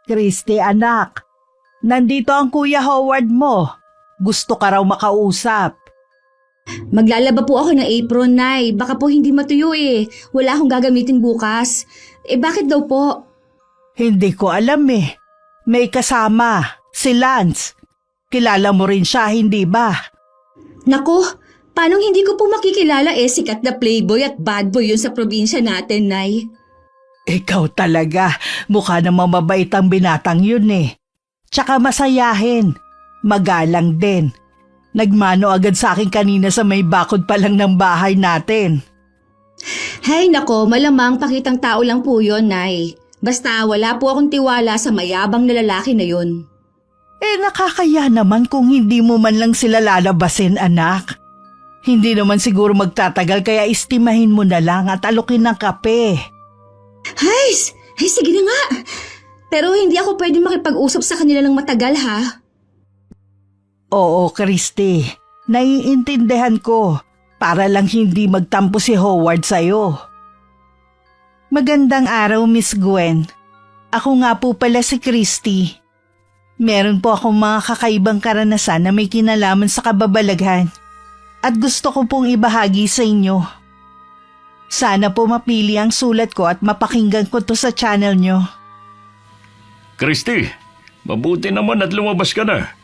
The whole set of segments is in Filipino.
Christy anak, nandito ang Kuya Howard mo. Gusto ka raw makausap. Maglalaba po ako ng apron, Nay. Baka po hindi matuyo eh. Wala akong gagamitin bukas. Bakit daw po? Hindi ko alam eh. May kasama, si Lance. Kilala mo rin siya, hindi ba? Naku, paano hindi ko po makikilala sikat na playboy at bad boy yun sa probinsya natin, Nay. Ikaw talaga, mukha namang mabait ang binatang yun eh. Tsaka masayahin, magalang din. Nagmano agad sa akin kanina sa may bakod pa lang ng bahay natin. Hay nako, malamang pakitang tao lang po yun, Nay. Basta wala po akong tiwala sa mayabang na lalaki na yun. Nakakaya naman kung hindi mo man lang sila lalabasin, anak. Hindi naman siguro magtatagal kaya istimahin mo na lang at alukin ng kape. Hay, sige na nga. Pero hindi ako pwede makipag-usap sa kanila ng matagal, ha? Oo, Christy. Naiintindihan ko. Para lang hindi magtampo si Howard sa'yo. Magandang araw, Miss Gwen. Ako nga po pala si Christy. Meron po akong mga kakaibang karanasan na may kinalaman sa kababalaghan. At gusto ko pong ibahagi sa inyo. Sana po mapili ang sulat ko at mapakinggan ko to sa channel nyo. Christy, mabuti naman at lumabas ka na.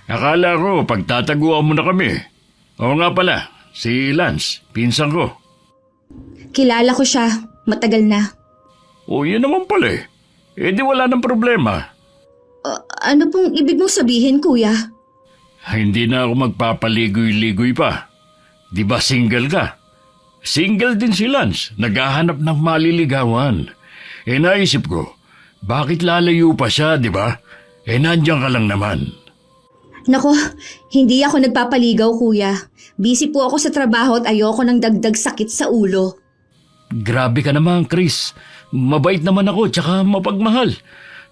Akala ko pagtataguan mo na kami. Oo nga pala, si Lance, pinsan ko. Kilala ko siya. Matagal na. O yun naman pala eh. Di wala ng problema. Ano pong ibig mong sabihin, kuya? Hindi na ako magpapaligoy-ligoy pa. Di ba single ka? Single din si Lance, naghahanap ng maliligawan. Naisip ko, bakit lalayo pa siya, di ba? Nandiyan ka lang naman. Nako, hindi ako nagpapaligaw, kuya. Busy po ako sa trabaho at ayoko ng dagdag sakit sa ulo. Grabe ka naman, Chris. Mabait naman ako, tsaka mapagmahal.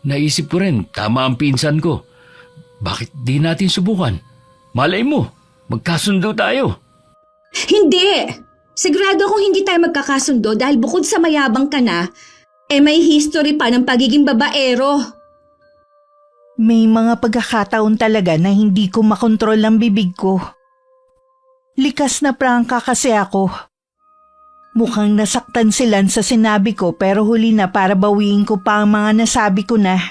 Naisip ko rin, tama ang pinsan ko. Bakit di natin subukan? Malay mo, magkasundo tayo. Hindi! Sigurado akong hindi tayo magkakasundo dahil bukod sa mayabang ka na, may history pa ng pagiging babaero. May mga pagkakataon talaga na hindi ko makontrol ang bibig ko. Likas na prangka kasi ako. Mukhang nasaktan sila sa sinabi ko pero huli na para bawiin ko pa ang mga nasabi ko na.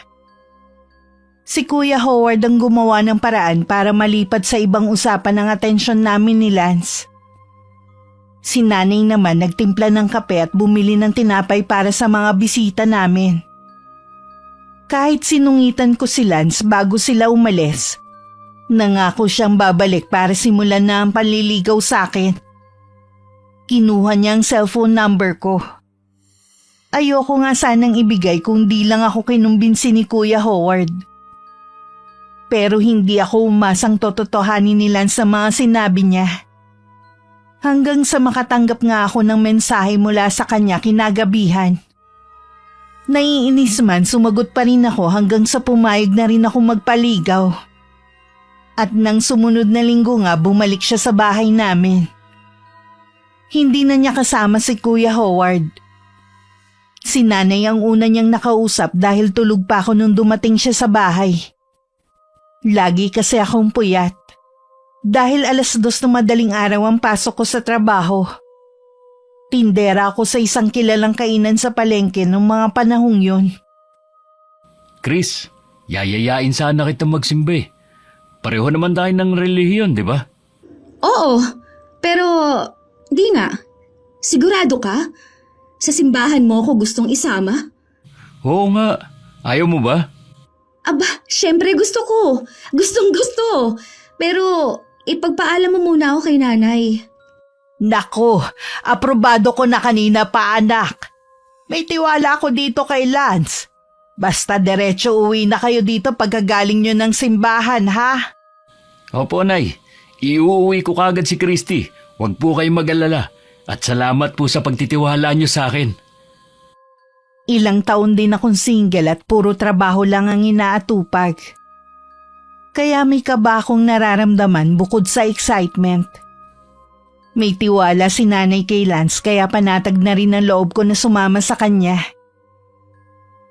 Si Kuya Howard ang gumawa ng paraan para malipat sa ibang usapan ang atensyon namin ni Lance. Si Nanay naman nagtimpla ng kape at bumili ng tinapay para sa mga bisita namin. Kahit sinungitan ko si Lance bago sila umalis, nangako siyang babalik para simulan na ang panliligaw sa akin. Kinuha niya ang cellphone number ko. Ayoko nga sanang ibigay kung di lang ako kinumbinsi ni Kuya Howard. Pero hindi ako umasang tototohanin ni Lance sa mga sinabi niya. Hanggang sa makatanggap nga ako ng mensahe mula sa kanya kinagabihan. Naiinis man, sumagot pa rin ako hanggang sa pumayag na rin ako magpaligaw. At nang sumunod na linggo nga bumalik siya sa bahay namin. Hindi na niya kasama si Kuya Howard. Si Nanay ang una niyang nakausap dahil tulog pa ako nung dumating siya sa bahay. Lagi kasi akong puyat. Dahil 2:00 ng madaling araw ang pasok ko sa trabaho. Tindera ako sa isang kilalang kainan sa palengke noong mga panahong yun. Chris, yayayain sana kita magsimba. Pareho naman tayo ng relihiyon, di ba? Oo, pero di nga. Sigurado ka? Sa simbahan mo ako gustong isama? Oo nga. Ayaw mo ba? Aba, syempre gusto ko. Gustong gusto. Pero ipagpaalam mo muna ako kay Nanay. Nako, aprobado ko na kanina pa anak. May tiwala ako dito kay Lance. Basta diretso uwi na kayo dito pagkagaling nyo ng simbahan, ha? Opo, Nay. Iuuwi ko kagad si Christy. Huwag po kayong mag-alala. At salamat po sa pagtitiwala niyo sa akin. Ilang taon din akong single at puro trabaho lang ang inaatupag. Kaya may kaba akong nararamdaman bukod sa excitement. May tiwala si Nanay kay Lance kaya panatag na rin ang loob ko na sumama sa kanya.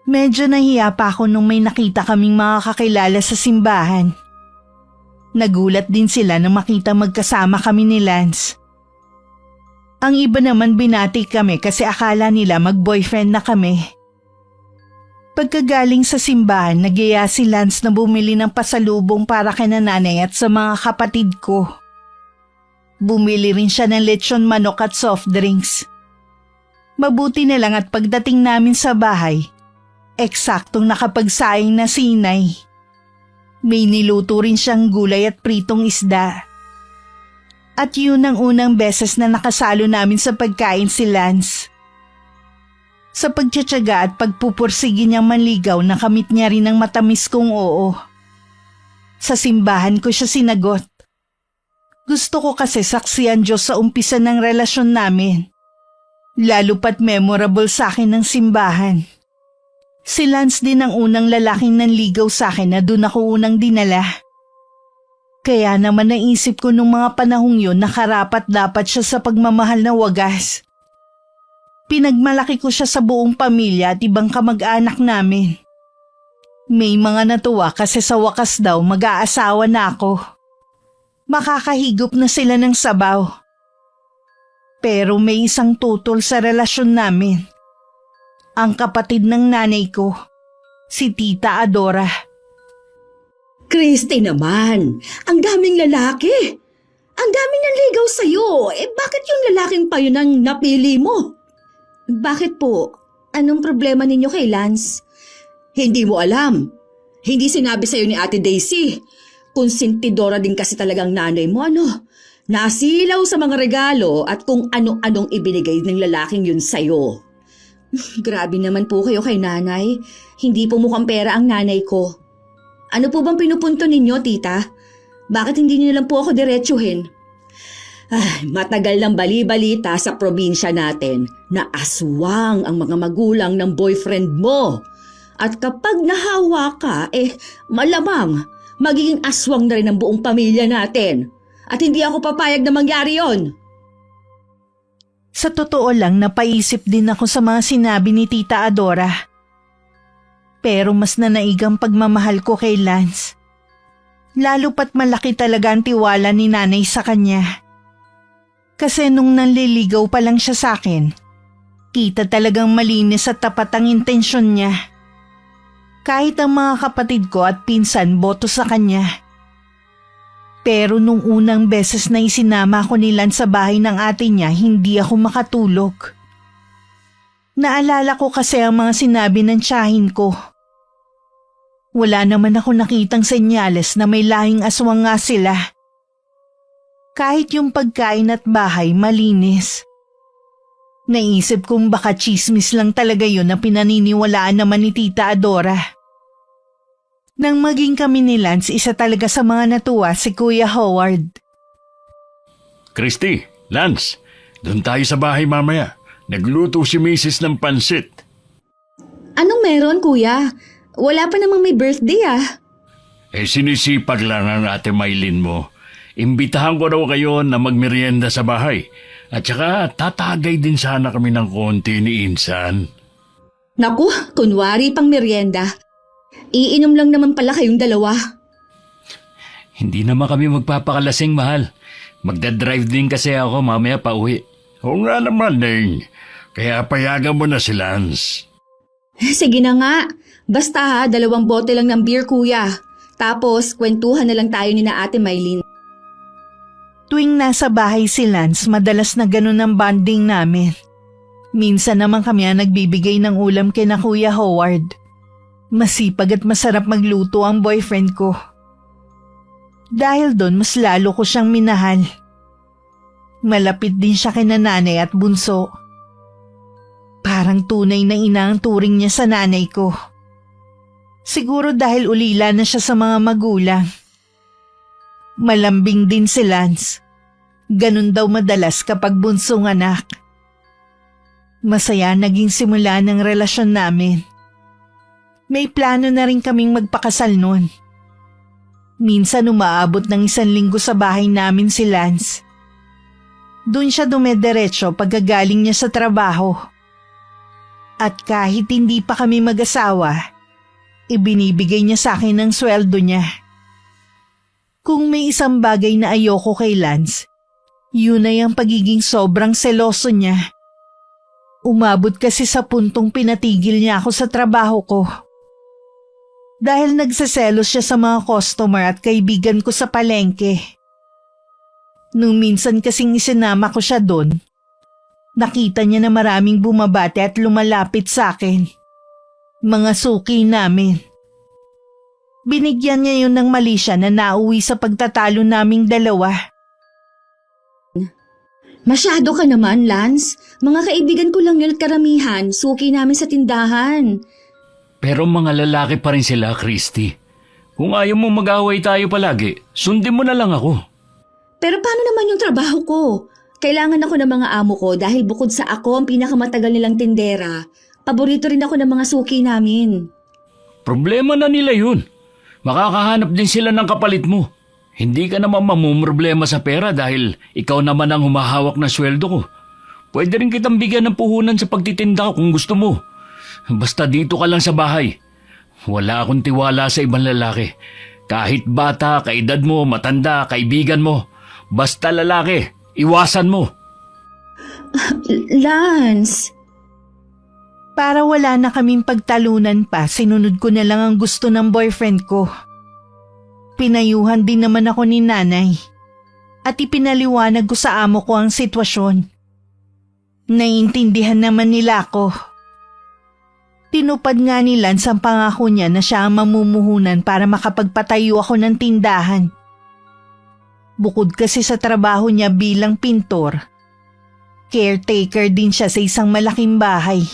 Medyo nahiya pa ako nung may nakita kaming mga kakilala sa simbahan. Nagulat din sila nang makita magkasama kami ni Lance. Ang iba naman binati kami kasi akala nila mag-boyfriend na kami. Pagkagaling sa simbahan, nagyaya si Lance na bumili ng pasalubong para kay nanay at sa mga kapatid ko. Bumili rin siya ng lechon manok at soft drinks. Mabuti na lang at pagdating namin sa bahay, eksaktong nakapagsaing na sinay. May niluto rin siyang gulay at pritong isda. At yun ang unang beses na nakasalo namin sa pagkain si Lance. Sa pagtsatsaga at pagpupursige niyang manligaw, nakamit niya rin ang matamis kong oo. Sa simbahan ko siya sinagot. Gusto ko kasi saksiyan Diyos sa umpisa ng relasyon namin. Lalo pat memorable sa akin ng simbahan. Si Lance din ang unang lalaking nanligaw sa akin na doon ako unang dinala. Kaya naman naisip ko nung mga panahong yun na karapat dapat siya sa pagmamahal na wagas. Pinagmalaki ko siya sa buong pamilya at ibang kamag-anak namin. May mga natuwa kasi sa wakas daw mag-aasawa na ako. Makakahigop na sila ng sabaw. Pero may isang tutol sa relasyon namin. Ang kapatid ng nanay ko, si Tita Adora. Christy naman, ang daming lalaki. Ang daming nanligaw sa'yo. Bakit yung lalaking pa yun ang napili mo? Bakit po? Anong problema ninyo kay Lance? Hindi mo alam. Hindi sinabi sa'yo ni Ate Daisy. Konsentidora din kasi talagang nanay mo, ano? Nasilaw sa mga regalo at kung ano-anong ibinigay ng lalaking yun sa'yo. Grabe naman po kayo kay nanay. Hindi po mukhang pera ang nanay ko. Ano po bang pinupunto ninyo, tita? Bakit hindi niyo lang po ako diretsuhin? Matagal ng bali-balita sa probinsya natin na aswang ang mga magulang ng boyfriend mo. At kapag nahawa ka, malamang magiging aswang na rin ang buong pamilya natin. At hindi ako papayag na mangyari yon. Sa totoo lang, napaisip din ako sa mga sinabi ni Tita Adora. Pero mas nanaigang pagmamahal ko kay Lance. Lalo pat malaki talaga ang tiwala ni nanay sa kanya. Kasi nung nanliligaw pa lang siya sa akin, kita talagang malinis at tapat ang intensyon niya. Kahit ang mga kapatid ko at pinsan boto sa kanya. Pero nung unang beses na isinama ko ni Lance sa bahay ng ate niya, hindi ako makatulog. Naalala ko kasi ang mga sinabi ng tiyahin ko. Wala naman ako nakitang senyales na may lahing aswang nga sila. Kahit yung pagkain at bahay malinis. Naisip kong baka chismis lang talaga yun na pinaniniwalaan naman ni Tita Adora. Nang maging kami ni Lance, isa talaga sa mga natuwa si Kuya Howard. Christy, Lance, doon tayo sa bahay mamaya. Nagluto si Mrs. ng pansit. Anong meron, kuya? Wala pa namang may birthday Sinisipag lang ang ate Maylin mo. Imbitahan ko raw kayo na magmerienda sa bahay. At saka tatagay din sana kami ng konti ni Insan. Naku, kunwari pang merienda. Iinom lang naman pala kayong dalawa. Hindi naman kami magpapakalasing, mahal. Magdadrive din kasi ako mamaya pa uwi. Oo nga naman, Neng. Kaya payagan mo na si Lance. Sige na nga. Basta 2 bote lang ng beer, kuya. Tapos, kwentuhan na lang tayo ni na Ate Maylin. Tuwing nasa bahay si Lance, madalas na ganun ang bonding namin. Minsan naman kami ang nagbibigay ng ulam kina Kuya Howard. Masipag at masarap magluto ang boyfriend ko. Dahil doon, mas lalo ko siyang minahal. Malapit din siya kina nanay at bunso. Parang tunay na ina ang turing niya sa nanay ko. Siguro dahil ulila na siya sa mga magulang. Malambing din si Lance. Ganun daw madalas kapag bunsong anak. Masaya naging simula ng relasyon namin. May plano na rin kaming magpakasal noon. Minsan umaabot ng 1 linggo sa bahay namin si Lance. Doon siya dumediretso pagkagaling niya sa trabaho. At kahit hindi pa kami mag-asawa, ibinibigay niya sa akin ang sweldo niya. Kung may isang bagay na ayoko kay Lance, yun ay ang pagiging sobrang seloso niya. Umabot kasi sa puntong pinatigil niya ako sa trabaho ko. Dahil nagseselos siya sa mga customer at kaibigan ko sa palengke. Nung minsan kasing isinama ko siya doon, nakita niya na maraming bumabate at lumalapit sa akin. Mga suki namin. Binigyan niya yun ng mali siya na nauwi sa pagtatalo naming dalawa. Masyado ka naman, Lance. Mga kaibigan ko lang yun karamihan, suki namin sa tindahan. Pero mga lalaki pa rin sila, Christy. Kung ayaw mo mag-away tayo palagi, sundin mo na lang ako. Pero paano naman yung trabaho ko? Kailangan ako ng mga amo ko dahil bukod sa ako ang pinakamatagal nilang tindera, paborito rin ako ng mga suki namin. Problema na nila yun. Makakahanap din sila ng kapalit mo. Hindi ka naman mamumroblema sa pera dahil ikaw naman ang humahawak ng sweldo ko. Pwede rin kitang bigyan ng puhunan sa pagtitinda ko kung gusto mo. Basta dito ka lang sa bahay. Wala akong tiwala sa ibang lalaki. Kahit bata, kaedad mo, matanda, kaibigan mo. Basta lalaki, iwasan mo. Lance! Para wala na kaming pagtalunan pa, sinunod ko na lang ang gusto ng boyfriend ko. Pinayuhan din naman ako ni nanay at ipinaliwanag ko sa amo ko ang sitwasyon. Naiintindihan naman nila ako. Tinupad nga ni Lance ang pangako niya na siya ang mamumuhunan para makapagpatayo ako ng tindahan. Bukod kasi sa trabaho niya bilang pintor, caretaker din siya sa isang malaking bahay.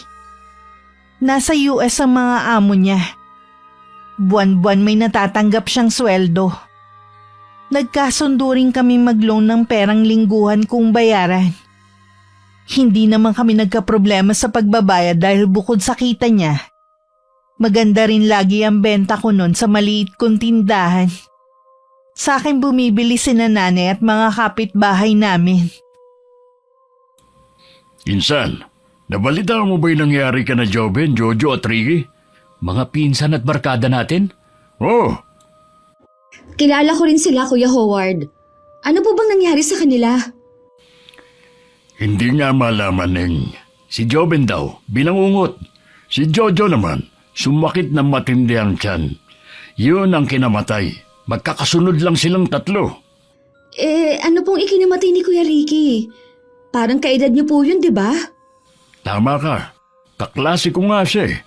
Nasa US ang mga amo niya. Buwan-buwan may natatanggap siyang sweldo. Nagkasundo rin kami mag-loan ng perang lingguhan kung bayaran. Hindi naman kami nagkaproblema sa pagbabayad dahil bukod sa kita niya, maganda rin lagi ang benta ko noon sa maliit kong tindahan. Sa akin bumibili sina nanay at mga kapitbahay namin. Insan, nabalita mo ba yung nangyari ka na Joben, Jojo at Ricky? Mga pinsan at barkada natin? Oh, Kilala ko rin sila, Kuya Howard. Ano po bang nangyari sa kanila? hindi nga malaman Si Joben daw, binangungot. Si Jojo naman, sumakit ng matindi ang tiyan. Yun ang kinamatay. Magkakasunod lang silang tatlo. Ano pong ikinamatay ni Kuya Ricky? Parang kaedad niyo po yun, di ba? Tama ka. Kaklase ko nga siya eh.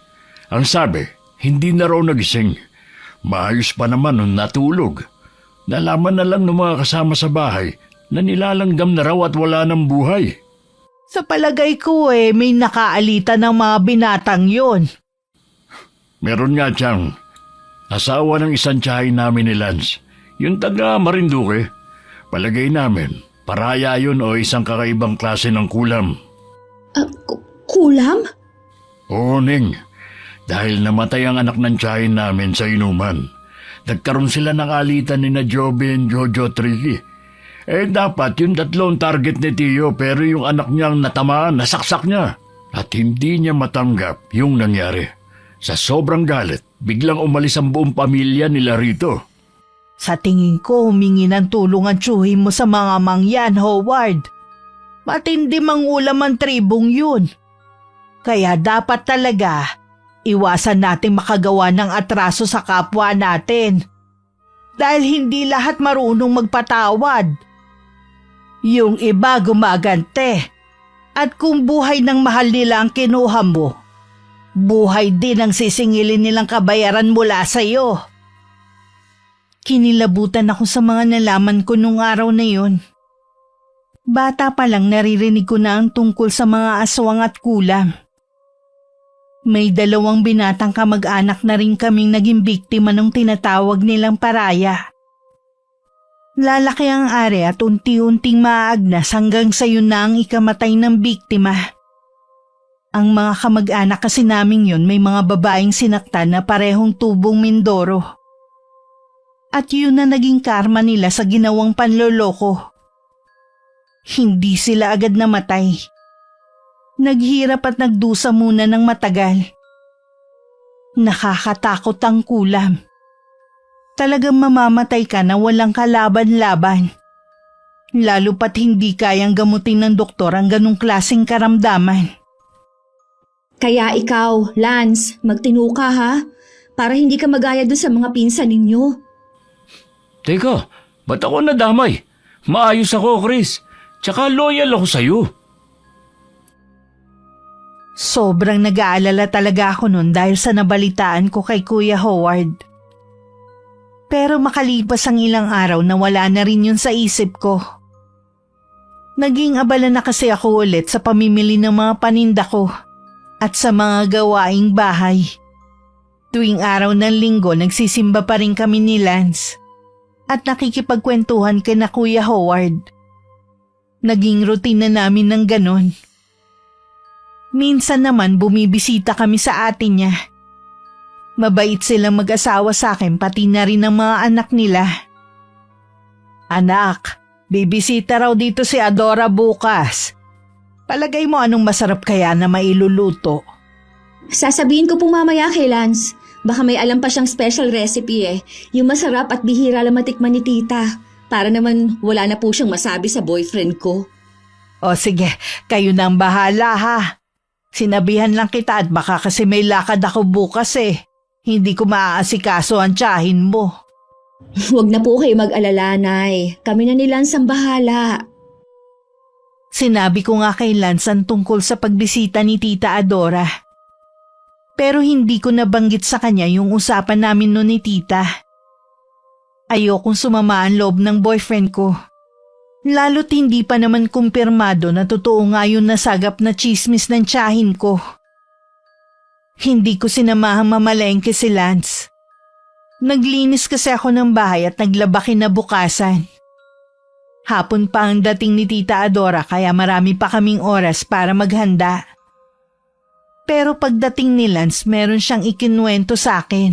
Ang sabi, hindi na raw nagising. Maayos pa naman nung natulog. Nalaman na lang ng mga kasama sa bahay na nilalanggam na raw at wala ng buhay. Sa palagay ko may nakaalita ng mga binatang yon. Meron nga siyang asawa ng isang tiyahin namin ni Lance. Yung taga Marinduque. Palagay namin, paraya yun o isang kakaibang klase ng kulam. Kulam? Oo, Ning. Dahil namatay ang anak ng tiyahin namin sa inuman. Nagkaroon sila ng alitan ni na Joben, Jojo at Ricky. Dapat yung tatlong target ni Tio pero yung anak niyang natamaan, nasaksak niya. At hindi niya matanggap yung nangyari. Sa sobrang galit, biglang umalis ang buong pamilya nila rito. Sa tingin ko, humingi ng tulong ang tsuhin mo sa mga mangyan, Howard. Matindi mang ulam ang tribong yun. Kaya dapat talaga, iwasan natin makagawa ng atraso sa kapwa natin. Dahil hindi lahat marunong magpatawad. Yung iba gumagante. At kung buhay ng mahal nila ang kinuha mo, buhay din ang sisingilin nilang kabayaran mula sa iyo. Kinilabutan ako sa mga nalaman ko nung araw na yun. Bata pa lang naririnig ko na ang tungkol sa mga aswang at kulam. May 2 binatang kamag-anak na rin kaming naging biktima ng tinatawag nilang paraya. Lalaki ang are at unti-unting maaagnas hanggang sa yun na ang ikamatay ng biktima. Ang mga kamag-anak kasi naming yun may mga babaeng sinaktan na parehong tubong Mindoro. At yun na naging karma nila sa ginawang panloloko. Hindi sila agad namatay. Naghirap at nagdusa muna ng matagal. Nakakatakot ang kulam. Talagang mamamatay ka na walang kalaban-laban. Lalo pat hindi kayang gamutin ng doktor ang ganong klaseng karamdaman. Kaya ikaw, Lance, magtino ka ha? Para hindi ka magaya doon sa mga pinsan ninyo. Teka, ba't ako nadamay? Maayos ako, Chris. Tsaka loyal ako sa'yo. Sobrang nag-aalala talaga ako noon dahil sa nabalitaan ko kay Kuya Howard. Pero makalipas ang ilang araw na wala na rin yun sa isip ko. Naging abala na kasi ako ulit sa pamimili ng mga paninda ko at sa mga gawaing bahay. Tuwing araw ng linggo nagsisimba pa rin kami ni Lance at nakikipagkwentuhan kina Kuya Howard. Naging routine na namin ng ganon. Minsan naman bumibisita kami sa ate niya. Mabait silang mag-asawa sa akin pati na rin ang mga anak nila. Anak, bibisita raw dito si Adora bukas. Palagay mo anong masarap kaya na mailuluto? Sasabihin ko pong mamaya kay Lance. Baka may alam pa siyang special recipe Yung masarap at bihira lang matikman ni tita. Para naman wala na po siyang masabi sa boyfriend ko. O sige, kayo nang bahala ha. Sinabihan lang kita at baka kasi may lakad ako bukas Hindi ko maaasikaso ang tiyahin mo. Huwag na po kayo mag-alala, Nay. Kami na ni Lance ang bahala. Sinabi ko nga kay Lance ang tungkol sa pagbisita ni Tita Adora. Pero hindi ko nabanggit sa kanya yung usapan namin noon ni Tita. Ayokong sumama ang loob ng boyfriend ko. Lalo't hindi pa naman kumpirmado na totoo nga yung nasagap na chismis ng tiyahin ko. Hindi ko sinamahang mamalengke si Lance. Naglinis kasi ako ng bahay at naglaba kinabukasan. Hapon pa ang dating ni Tita Adora kaya marami pa kaming oras para maghanda. Pero pagdating ni Lance meron siyang ikinuwento sa akin.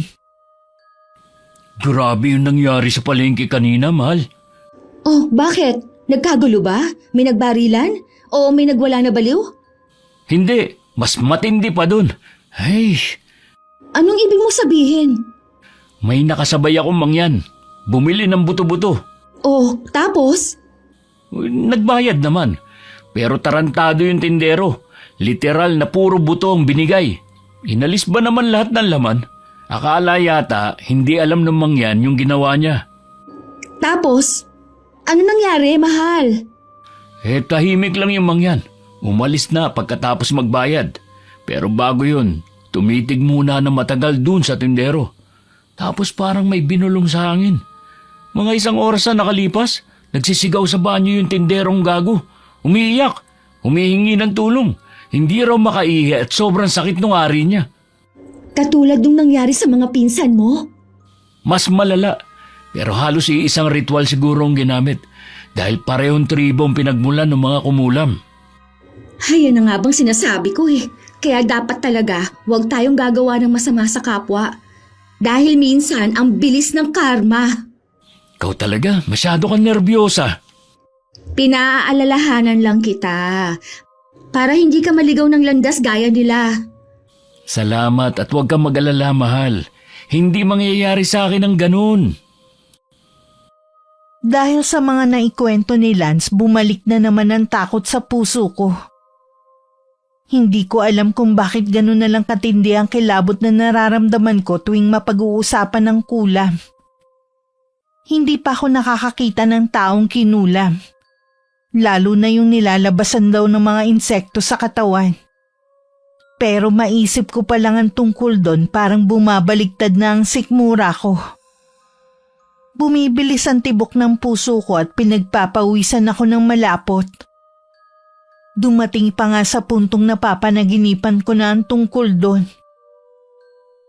Grabe yung nangyari sa palengke kanina, mahal. Oh, bakit? Nagkagulo ba? May nagbarilan? O may nagwala na baliw? Hindi, mas matindi pa dun. Ay, Anong ibig mo sabihin? may nakasabay akong mangyan. Bumili ng buto-buto. Oh, tapos? Nagbayad naman. Pero tarantado yung tindero. Literal na puro buto ang binigay. Inalis ba naman lahat ng laman? Akala yata hindi alam ng mangyan yung ginawa niya. Tapos? Ano nangyari, mahal? Tahimik lang yung mangyan. Umalis na pagkatapos magbayad. Pero bago yun, tumitig muna ng matagal dun sa tindero. Tapos parang may binulong sa hangin. Mga 1 oras na nakalipas, nagsisigaw sa banyo yung tinderong gago. Umiiyak, humihingi ng tulong. Hindi raw makaihi at sobrang sakit ng ari niya. Katulad nung nangyari sa mga pinsan mo? Mas malala, pero halos iisang ritual siguro ang ginamit dahil parehong tribo ang pinagmulan ng mga kumulam. Ay, yan na nga bang sinasabi ko Kaya dapat talaga huwag tayong gagawa ng masama sa kapwa. Dahil minsan ang bilis ng karma. Ikaw talaga, masyado kang nervyosa. Pinaalalahanan lang kita. Para hindi ka maligaw ng landas gaya nila. Salamat at huwag kang mag-alala, mahal. Hindi mangyayari sa akin ang ganun. Dahil sa mga naikwento ni Lance, bumalik na naman ang takot sa puso ko. Hindi ko alam kung bakit ganun na lang katindi ang kilabot na nararamdaman ko tuwing mapag-uusapan ng kulam. Hindi pa ako nakakakita ng taong kinulam. Lalo na yung nilalabasan daw ng mga insekto sa katawan. Pero maisip ko pa lang ang tungkol doon parang bumabaliktad na ang sikmura ko. Bumibilis ang tibok ng puso ko at pinagpapawisan ako ng malapot. Dumating pa nga sa puntong napapanaginipan ko na ang tungkol doon.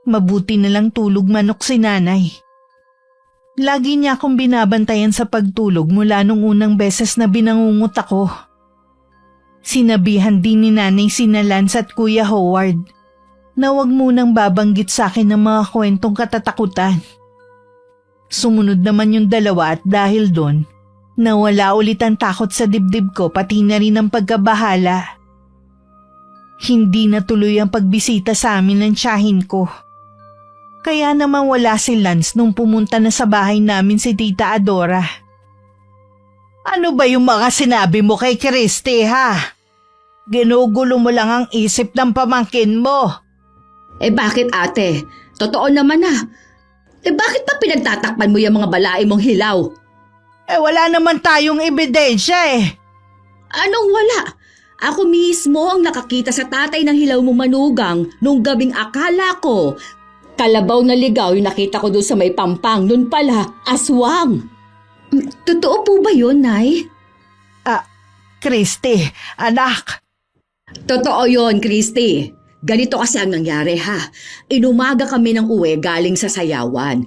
Mabuti na lang tulog manok si nanay. Lagi niya akong binabantayan sa pagtulog mula nung unang beses na binangungot ako. Sinabihan din ni nanay sina Lance at Kuya Howard na huwag munang babanggit sa akin ng mga kwentong katatakutan. Sumunod naman yung dalawa at dahil doon, nawala ulit ang takot sa dibdib ko pati na rin ang pagkabahala. Hindi natuloy ang pagbisita sa amin ng tiyahin ko. Kaya naman wala si Lance nung pumunta na sa bahay namin si Tita Adora. Ano ba yung mga sinabi mo kay Christy, ha? Ginugulo mo lang ang isip ng pamangkin mo. Bakit ate? Totoo naman na. Bakit pa pinagtatakpan mo yung mga balae mong hilaw? Wala naman tayong ebidensya eh. Anong wala? Ako mismo ang nakakita sa tatay ng hilaw mo manugang nung gabing akala ko. Kalabaw na ligaw yung nakita ko doon sa may pampang. Noon pala, aswang. Totoo po ba yun, Nay? Christy, anak. Totoo yun, Christy. Ganito kasi ang nangyari ha. Inumaga kami ng uwi galing sa sayawan.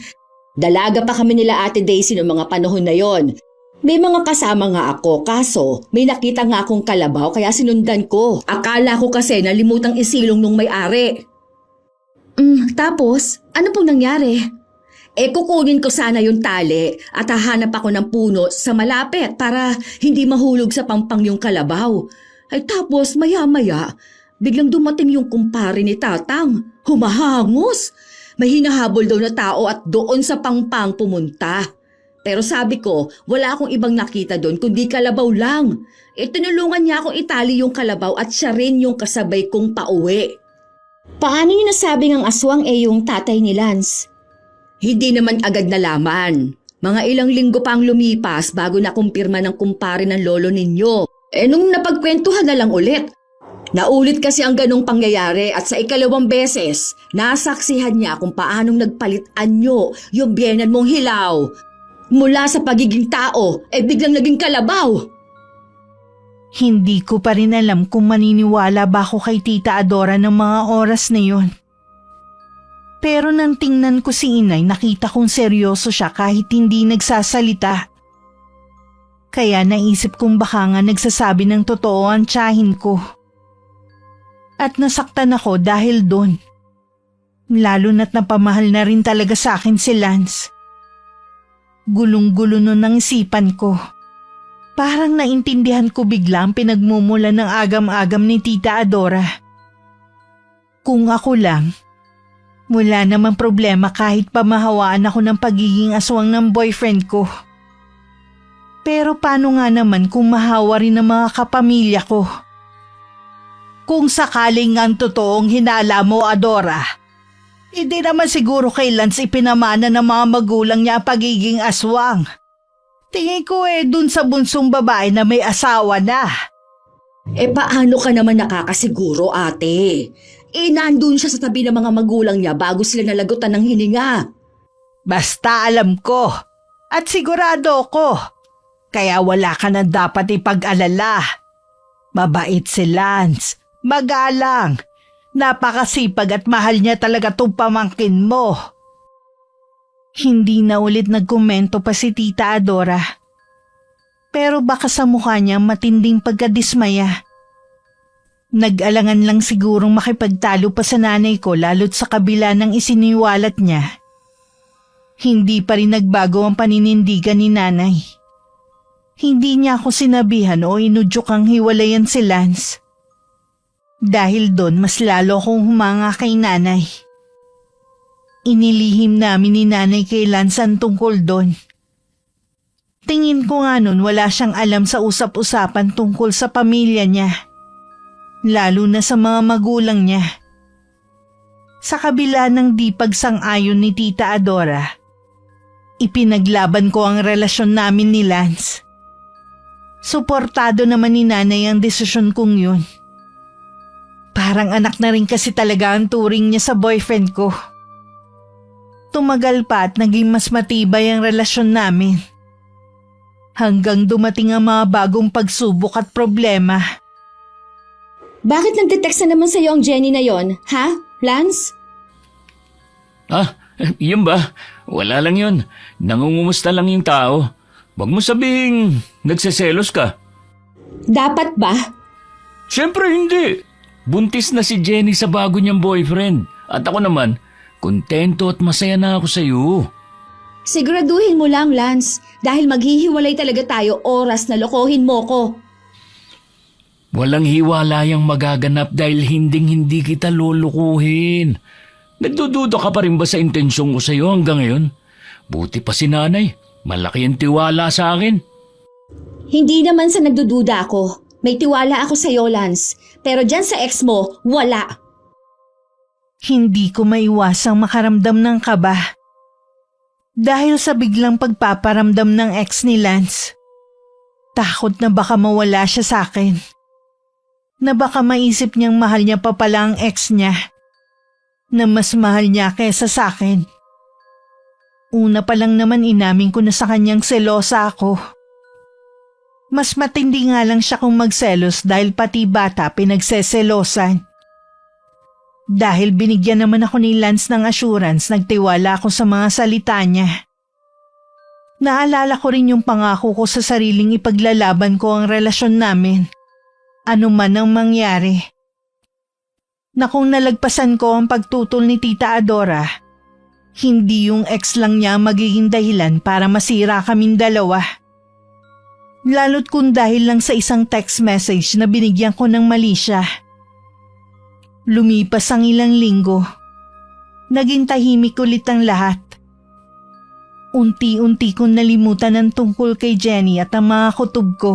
Dalaga pa kami nila Ate Daisy noong mga panahon na yon. May mga kasama nga ako, kaso may nakita nga akong kalabaw kaya sinundan ko. Akala ko kasi nalimutang isilong nung may-ari. Tapos, ano pong nangyari? Kukunin ko sana yung tali at hahanap ako ng puno sa malapit para hindi mahulog sa pampang yung kalabaw. Tapos maya-maya, biglang dumating yung kumpare ni Tatang. Humahangos. May hinahabol daw na tao at doon sa pangpang pumunta. Pero sabi ko, wala akong ibang nakita doon kundi kalabaw lang. Tinulungan niya akong itali yung kalabaw at siya rin yung kasabay kong pauwi. Paano niyo nasabing ang aswang yung tatay ni Lance? Hindi naman agad nalaman. Mga ilang linggo pa ang lumipas bago nakumpirma ng kumpare ng lolo ninyo. Nung napagkwentuhan na lang ulit. Naulit kasi ang ganong pangyayari at sa ikalawang beses, nasaksihan niya kung paanong nagpalit anyo yung biyenan mong hilaw. Mula sa pagiging tao, biglang naging kalabaw. Hindi ko pa rin alam kung maniniwala ba ako kay Tita Adora ng mga oras na yon. Pero nang tingnan ko si Inay, nakita kong seryoso siya kahit hindi nagsasalita. Kaya naisip kong baka nga nagsasabi ng totoo ang tiyahin ko. At nasaktan ako dahil doon. Lalo na't napamahal na rin talaga sa akin si Lance. Gulong-gulo nun ang isipan ko. Parang naintindihan ko bigla ang pinagmumula ng agam-agam ni Tita Adora. Kung ako lang, wala namang problema kahit pamahawaan ako ng pagiging aswang ng boyfriend ko. Pero paano nga naman kung mahawa rin ng mga kapamilya ko? Kung sakaling ang totoong hinala mo, Adora, hindi naman siguro kay Lance ipinamana ng mga magulang niya ang pagiging aswang. Tingin ko dun sa bunsong babae na may asawa na. Paano ka naman nakakasiguro, ate? Nandun siya sa tabi ng mga magulang niya bago sila nalagutan ng hininga. Basta alam ko at sigurado ko. Kaya wala ka na dapat ipag-alala. Mabait si Lance, magalang. Napakasipag at mahal niya talaga tong pamangkin mo. Hindi na ulit nagkomento pa si Tita Adora. Pero baka sa mukha niya matinding pagkadismaya. Nag-alangan lang sigurong makipagtalo pa sa nanay ko lalo't sa kabila ng isiniwalat niya. Hindi pa rin nagbago ang paninindigan ni nanay. Hindi niya ako sinabihan o inudyok hiwalayan si Lance. Dahil doon mas lalo akong humanga kay nanay. Inilihim namin ni nanay kay Lance ang tungkol doon. Tingin ko nga nun wala siyang alam sa usap-usapan tungkol sa pamilya niya. Lalo na sa mga magulang niya. Sa kabila ng di pagsang-ayon ni Tita Adora, ipinaglaban ko ang relasyon namin ni Lance. Suportado naman ni nanay ang desisyon kong yun. Parang anak na rin kasi talaga ang turing niya sa boyfriend ko. Tumagal pa at naging mas matibay ang relasyon namin. Hanggang dumating ang mga bagong pagsubok at problema. Bakit nagte-text na naman sa'yo ang Jenny na yon, ha, Lance? Yun ba? Wala lang yun. Nangungumusta lang yung tao. Wag mo sabihing nagseselos ka. Dapat ba? Siyempre hindi. Buntis na si Jenny sa bago niyang boyfriend. At ako naman, kontento at masaya na ako sa iyo. Siguraduhin mo lang, Lance. Dahil maghihiwalay talaga tayo oras na lokohin mo ko. Walang hiwalayang magaganap dahil hinding-hindi kita lulukuhin. Nagdududa ka pa rin ba sa intensyon ko sa iyo hanggang ngayon? Buti pa si nanay. Malaki ang tiwala sa akin. Hindi naman sa nagdududa ako. May tiwala ako sa'yo, Lance. Pero dyan sa ex mo, wala. Hindi ko maiwasang makaramdam ng kaba. Dahil sa biglang pagpaparamdam ng ex ni Lance. Takot na baka mawala siya sa akin. Na baka maisip niyang mahal niya pa pala ang ex niya. Na mas mahal niya kesa sa akin. Una pa lang naman inamin ko na sa kanyang selosa ako. Mas matindi nga lang siya kung magselos dahil pati bata pinagseselosan. Dahil binigyan naman ako ni Lance ng assurance, nagtiwala ako sa mga salita niya. Naalala ko rin yung pangako ko sa sariling ipaglalaban ko ang relasyon namin. Ano man ang mangyari. Na kung nalagpasan ko ang pagtutol ni Tita Adora, hindi yung ex lang niya magiging dahilan para masira kaming dalawa. Lalo't kung dahil lang sa isang text message na binigyan ko ng mali siya. Lumipas ang ilang linggo. Naging tahimik ulit ang lahat. Unti-unti kong nalimutan ang tungkol kay Jenny at ang mga kutob ko.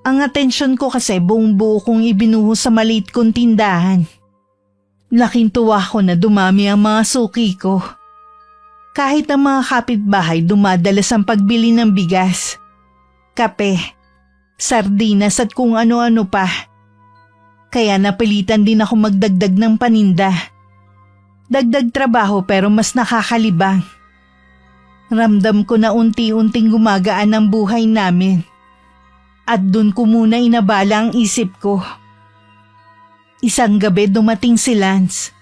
Ang atensyon ko kasi buong buo kong ibinuhos sa maliit kong tindahan. Laking tuwa ko na dumami ang mga suki ko. Kahit ang mga kapitbahay dumadalas ang pagbili ng bigas, kape, sardinas at kung ano-ano pa. Kaya napilitan din ako magdagdag ng paninda. Dagdag trabaho pero mas nakakalibang. Ramdam ko na unti-unting gumagaan ang buhay namin. At dun ko muna inabala ang isip ko. Isang gabi dumating si Lance.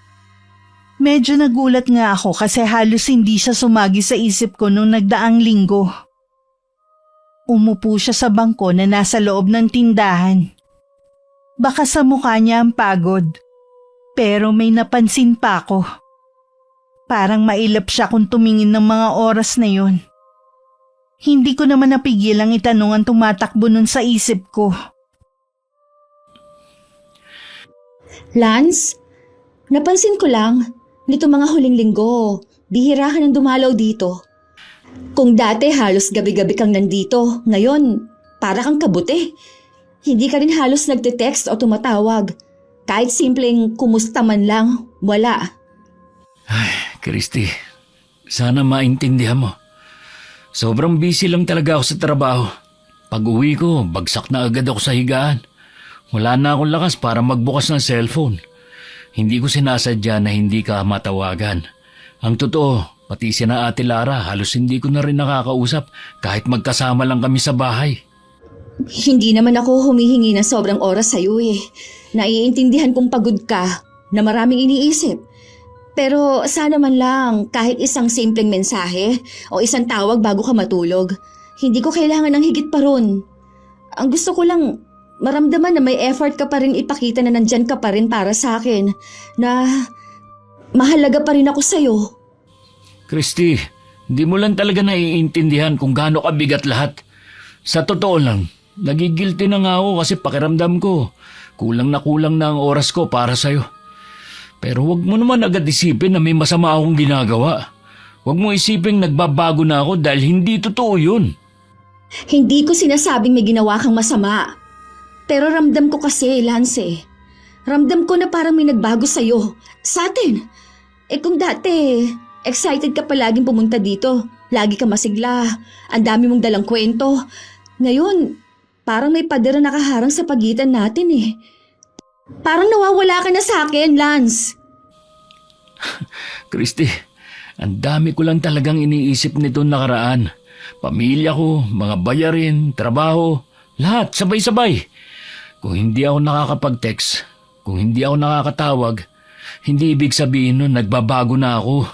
Medyo nagulat nga ako kasi halos hindi siya sumagi sa isip ko nung nagdaang linggo. Umupo siya sa bangko na nasa loob ng tindahan. Baka sa mukha niya ang pagod, pero may napansin pa ako. Parang mailap siya kung tumingin ng mga oras na yun. Hindi ko naman napigil ang itanong ang tumatakbo nun sa isip ko. Lance, napansin ko lang, nito mga huling linggo, bihira ka nang dumalaw dito. Kung dati halos gabi-gabi kang nandito, ngayon para kang kabuti. Hindi ka rin halos nagte-text o tumatawag. Kahit simpleng kumusta man lang, wala. Ay, Christy, sana maintindihan mo. Sobrang busy lang talaga ako sa trabaho. Pag uwi ko, bagsak na agad ako sa higaan. Wala na akong lakas para magbukas ng cellphone. Hindi ko sinasadya na hindi ka matawagan. Ang totoo, pati si na Ate Lara, halos hindi ko na rin nakakausap kahit magkasama lang kami sa bahay. Hindi naman ako humihingi ng sobrang oras sa'yo eh. Naiintindihan kong pagod ka, na maraming iniisip. Pero sana man lang kahit isang simpleng mensahe o isang tawag bago ka matulog. Hindi ko kailangan ng higit pa ron. Ang gusto ko lang maramdaman na may effort ka pa rin ipakita na nandyan ka pa rin para sa akin. Na mahalaga pa rin ako sa'yo. Christy, hindi mo lang talaga naiintindihan kung gaano kabigat lahat. Sa totoo lang, nagigilty na nga ako kasi pakiramdam ko. Kulang na ang oras ko para sa'yo. Pero wag mo naman agad isipin na may masama akong ginagawa. Wag mo isipin nagbabago na ako dahil hindi totoo yun. Hindi ko sinasabing may ginawa kang masama. Pero ramdam ko kasi, Lance eh. Ramdam ko na parang may nagbago sa'yo. Sa atin. Eh kung dati, excited ka palaging pumunta dito. Lagi ka masigla. Ang dami mong dalang kwento. Ngayon, parang may pader na nakaharang sa pagitan natin eh. Parang nawawala ka na sa akin, Lance. Christy, ang dami ko lang talagang iniisip nito nakaraan. Pamilya ko, mga bayarin, trabaho, lahat sabay-sabay. Kung hindi ako nakakapag-text, kung hindi ako nakakatawag, hindi ibig sabihin nun nagbabago na ako.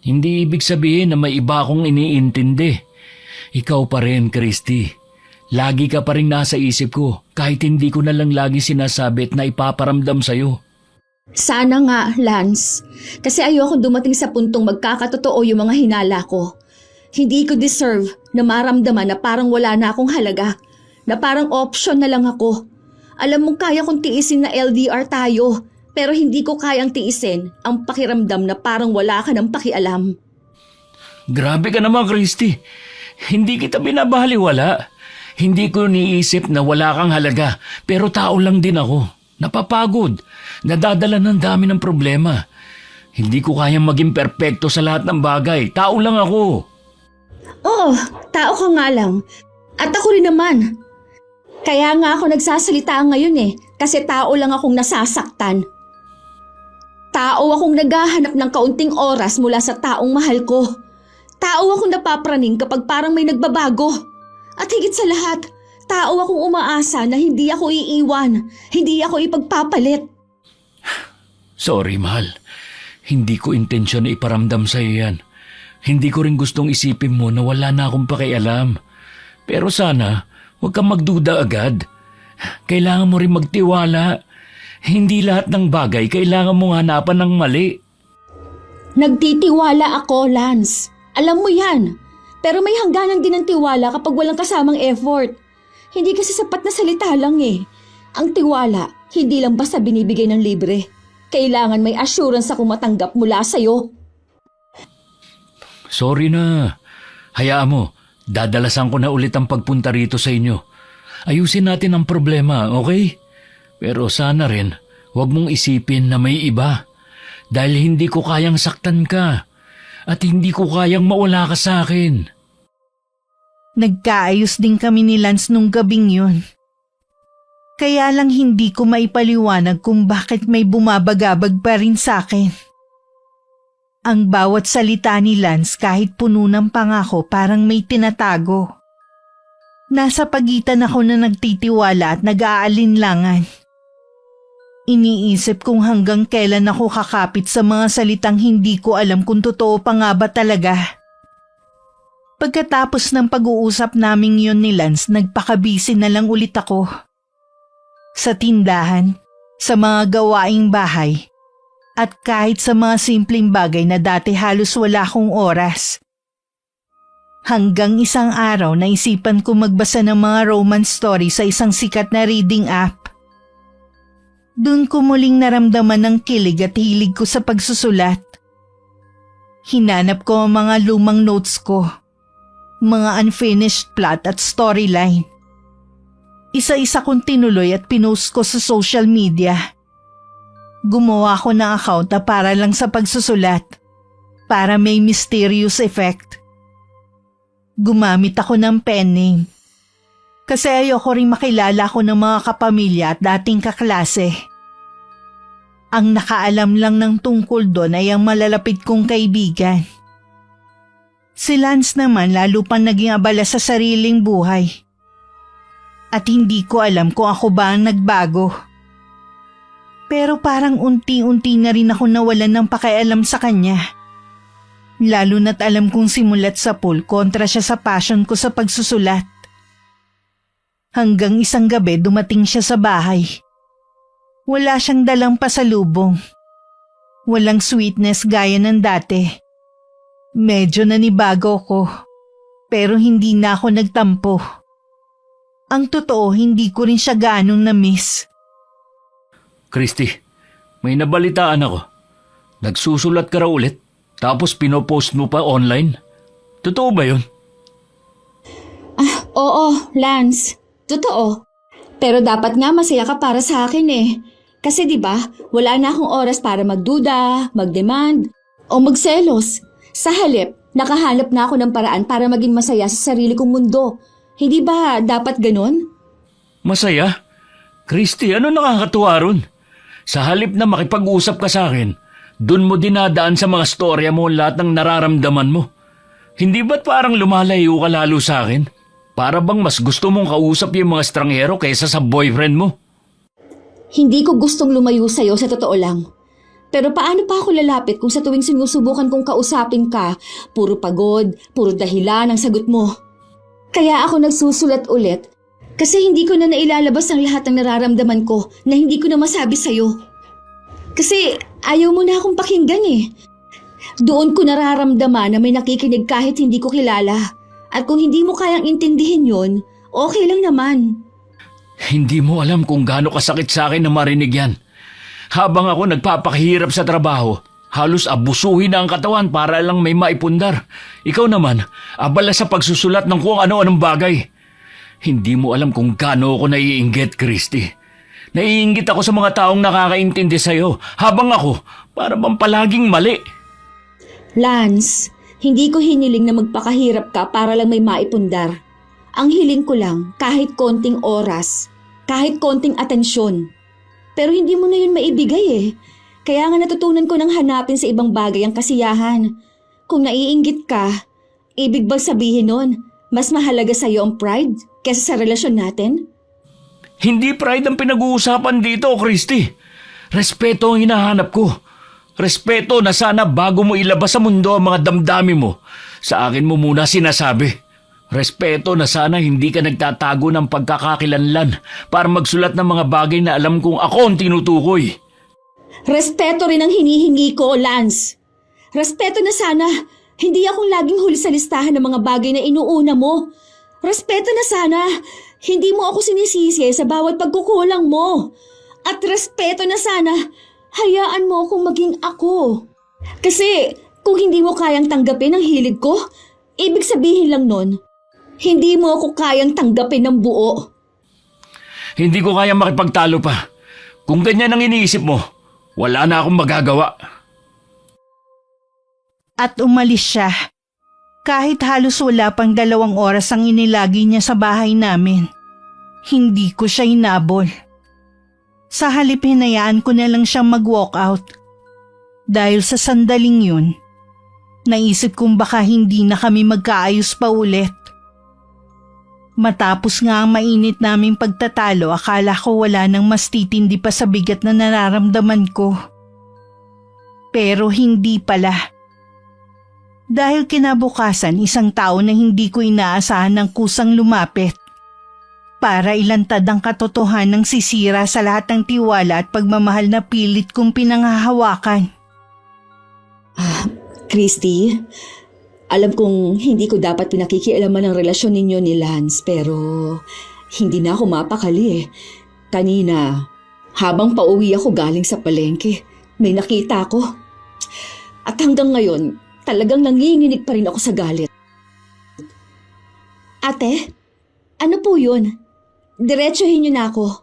Hindi ibig sabihin na may iba akong iniintindi. Ikaw pa rin, Christy. Lagi ka pa rin nasa isip ko kahit hindi ko na lang lagi sinasabi at na ipaparamdam sa'yo. Sana nga, Lance. Kasi ayoko dumating sa puntong magkakatotoo yung mga hinala ko. Hindi ko deserve na maramdaman na parang wala na akong halaga. Na parang option na lang ako. Alam mong kaya kong tiisin na LDR tayo, pero hindi ko kayang tiisin ang pakiramdam na parang wala ka ng pakialam. Grabe ka naman, Christy. Hindi kita binabaliwala. Hindi ko niisip na wala kang halaga, pero tao lang din ako. Napapagod. Nadadala ng dami ng problema. Hindi ko kayang maging perpekto sa lahat ng bagay. Tao lang ako. Oo, tao ka nga lang. At ako rin naman. Kaya nga ako nagsasalita ngayon kasi tao lang akong nasasaktan. Tao akong naghahanap ng kaunting oras mula sa taong mahal ko. Tao akong napapraning kapag parang may nagbabago. At higit sa lahat, tao akong umaasa na hindi ako iiwan, hindi ako ipagpapalit. Sorry, mahal. Hindi ko intensyon na iparamdam sa iyo yan. Hindi ko rin gustong isipin mo na wala na akong pakialam. Pero sana, huwag kang magduda agad. Kailangan mo rin magtiwala. Hindi lahat ng bagay kailangan mong hanapan ng mali. Nagtitiwala ako, Lance. Alam mo yan. Pero may hangganan din ng tiwala kapag walang kasamang effort. Hindi kasi sapat na salita lang Ang tiwala, hindi lang basta binibigay ng libre. Kailangan may assurance akong matanggap mula sa'yo. Sorry na. Hayaan mo, dadalasan ko na ulit ang pagpunta rito sa inyo. Ayusin natin ang problema, okay? Pero sana rin, huwag mong isipin na may iba. Dahil hindi ko kayang saktan ka. At hindi ko kayang mawala ka sa akin. Nagkaayos din kami ni Lance nung gabing yun. Kaya lang hindi ko maipaliwanag kung bakit may bumabagabag pa rin sa akin. Ang bawat salita ni Lance kahit puno ng pangako parang may tinatago. Nasa pagitan ako na nagtitiwala at nag-aalinlangan. Iniisip kung hanggang kailan ako kakapit sa mga salitang hindi ko alam kung totoo pa nga ba talaga. Pagkatapos ng pag-uusap naming yun ni Lance, nagpakabisi na lang ulit ako. Sa tindahan, sa mga gawaing bahay, at kahit sa mga simpleng bagay na dati halos wala akong oras. Hanggang isang araw naisipan ko magbasa ng mga romance story sa isang sikat na reading app. Doon ko muling naramdaman ang kilig at hilig ko sa pagsusulat. Hinanap ko ang mga lumang notes ko, mga unfinished plot at storyline. Isa-isa kong tinuloy at pinost ko sa social media. Gumawa ko ng account na para lang sa pagsusulat, para may mysterious effect. Gumamit ako ng pen name. Kasi ayoko rin makilala ko ng mga kapamilya at dating kaklase. Ang nakaalam lang ng tungkol doon ay ang malalapit kong kaibigan. Si Lance naman lalo pang naging abala sa sariling buhay. At hindi ko alam kung ako ba ang nagbago. Pero parang unti-unti na rin ako nawalan ng pakialam sa kanya. Lalo na't alam kong simulat sa pool kontra siya sa passion ko sa pagsusulat. Hanggang isang gabi dumating siya sa bahay. Wala siyang dalang pasalubong. Walang sweetness gaya ng dati. Medyo nanibago ko, pero hindi na ako nagtampo. Ang totoo, hindi ko rin siya gaanong na-miss. Christy, may nabalitaan ako. Nagsusulat ka raw ulit, tapos pinopost mo pa online? Totoo ba yun? Oo, Lance. Totoo. Pero dapat nga masaya ka para sa akin Kasi 'di ba, wala na akong oras para magduda, magdemand, o magselos. Sa halip, nakahanap na ako ng paraan para maging masaya sa sarili kong mundo. Hindi ba dapat ganun? Masaya? Christy, ano nakakatuwa ron? Sa halip na makipag-usap ka sa akin, dun mo dinadaan sa mga storya mo lahat ng nararamdaman mo. Hindi ba't parang lumalayo ka lalo sa akin? Para bang mas gusto mong kausap yung mga estranghero kaysa sa boyfriend mo? Hindi ko gustong lumayo sa'yo sa totoo lang. Pero paano pa ako lalapit kung sa tuwing sinusubukan kong kausapin ka, puro pagod, puro dahilan ang sagot mo? Kaya ako nagsusulat ulit kasi hindi ko na nailalabas ang lahat ng nararamdaman ko na hindi ko na masabi sa'yo. Kasi ayaw mo na akong pakinggan Doon ko nararamdaman na may nakikinig kahit hindi ko kilala. At kung hindi mo kayang intindihin yon, okay lang naman. Hindi mo alam kung gaano kasakit sa akin na marinig yan. Habang ako nagpapakahirap sa trabaho, halos abusuhin na ang katawan para lang may maipundar. Ikaw naman, abala sa pagsusulat ng kung ano-anong bagay. Hindi mo alam kung gaano ako naiinggit, Christy. Naiinggit ako sa mga taong nakakaintindi sa'yo, habang ako, para bang palaging mali. Lance, hindi ko hiniling na magpakahirap ka para lang may maipundar. Ang hiling ko lang, kahit konting oras, kahit konting atensyon. Pero hindi mo na yun maibigay eh. Kaya nga natutunan ko nang hanapin sa ibang bagay ang kasiyahan. Kung naiinggit ka, ibig bang sabihin nun, mas mahalaga sa'yo ang pride kaysa sa relasyon natin? Hindi pride ang pinag-uusapan dito, Christy. Respeto ang hinahanap ko. Respeto na sana bago mo ilabas sa mundo ang mga damdamin mo, sa akin mo muna sinasabi. Respeto na sana hindi ka nagtatago ng pagkakakilanlan para magsulat ng mga bagay na alam kong ako ang tinutukoy. Respeto rin ang hinihingi ko, Lance. Respeto na sana hindi akong laging huli sa listahan ng mga bagay na inuuna mo. Respeto na sana hindi mo ako sinisisi sa bawat pagkukulang mo. At respeto na sana hayaan mo akong maging ako. Kasi kung hindi mo kayang tanggapin ang hilig ko, ibig sabihin lang nun, hindi mo ako kayang tanggapin ng buo. Hindi ko kaya makipagtalo pa. Kung ganyan ang iniisip mo, wala na akong magagawa. At umalis siya. Kahit halos wala pang 2 oras ang inilagi niya sa bahay namin. Hindi ko siya inabol. Sa halip hinayaan ko na lang siyang mag-walk out. Dahil sa sandaling yun, naisip kong baka hindi na kami magkaayos pa ulit. Matapos nga ang mainit naming pagtatalo, akala ko wala nang mas titindi pa sa bigat na nararamdaman ko. Pero hindi pala. Dahil kinabukasan, isang tao na hindi ko inaasahan ng kusang lumapit. Para ilantad ang katotohanan ng sisira sa lahat ng tiwala at pagmamahal na pilit kong pinanghahawakan. Christy, alam kong hindi ko dapat pinakikialaman ang relasyon ninyo ni Lance pero hindi na ako mapakali eh. Kanina, habang pauwi ako galing sa palengke, may nakita ako. At hanggang ngayon, talagang nanginginig pa rin ako sa galit. Ate, ano po yun? Diretsuhin niyo na ako.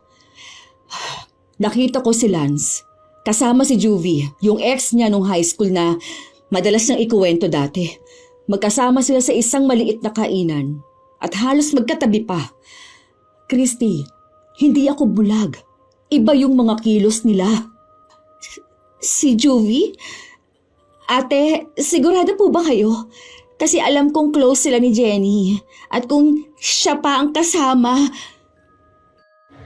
Nakita ko si Lance. Kasama si Juvie, yung ex niya nung high school na madalas niyang ikuwento dati. Magkasama sila sa isang maliit na kainan at halos magkatabi pa. Christy, hindi ako bulag. Iba yung mga kilos nila. Si Juvie? Ate, sigurado po ba kayo? Kasi alam kong close sila ni Jenny at kung siya pa ang kasama.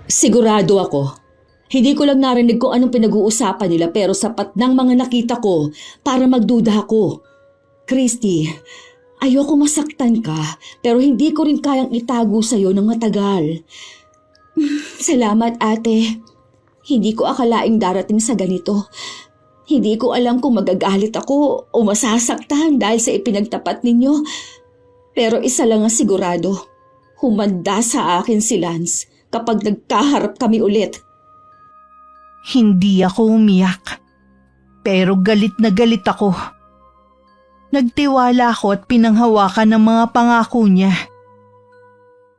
Sigurado ako. Hindi ko lang narinig kung anong pinag-uusapan nila pero sapat ng mga nakita ko para magduda ako. Christy, ayoko masaktan ka pero hindi ko rin kayang itago sa'yo ng matagal. Salamat ate. Hindi ko akalaing darating sa ganito. Hindi ko alam kung magagalit ako o masasaktan dahil sa ipinagtapat ninyo. Pero isa lang ang sigurado, humanda sa akin si Lance kapag nagkaharap kami ulit. Hindi ako umiyak. Pero galit na galit ako. Nagtiwala ako at pinanghawakan ng mga pangako niya.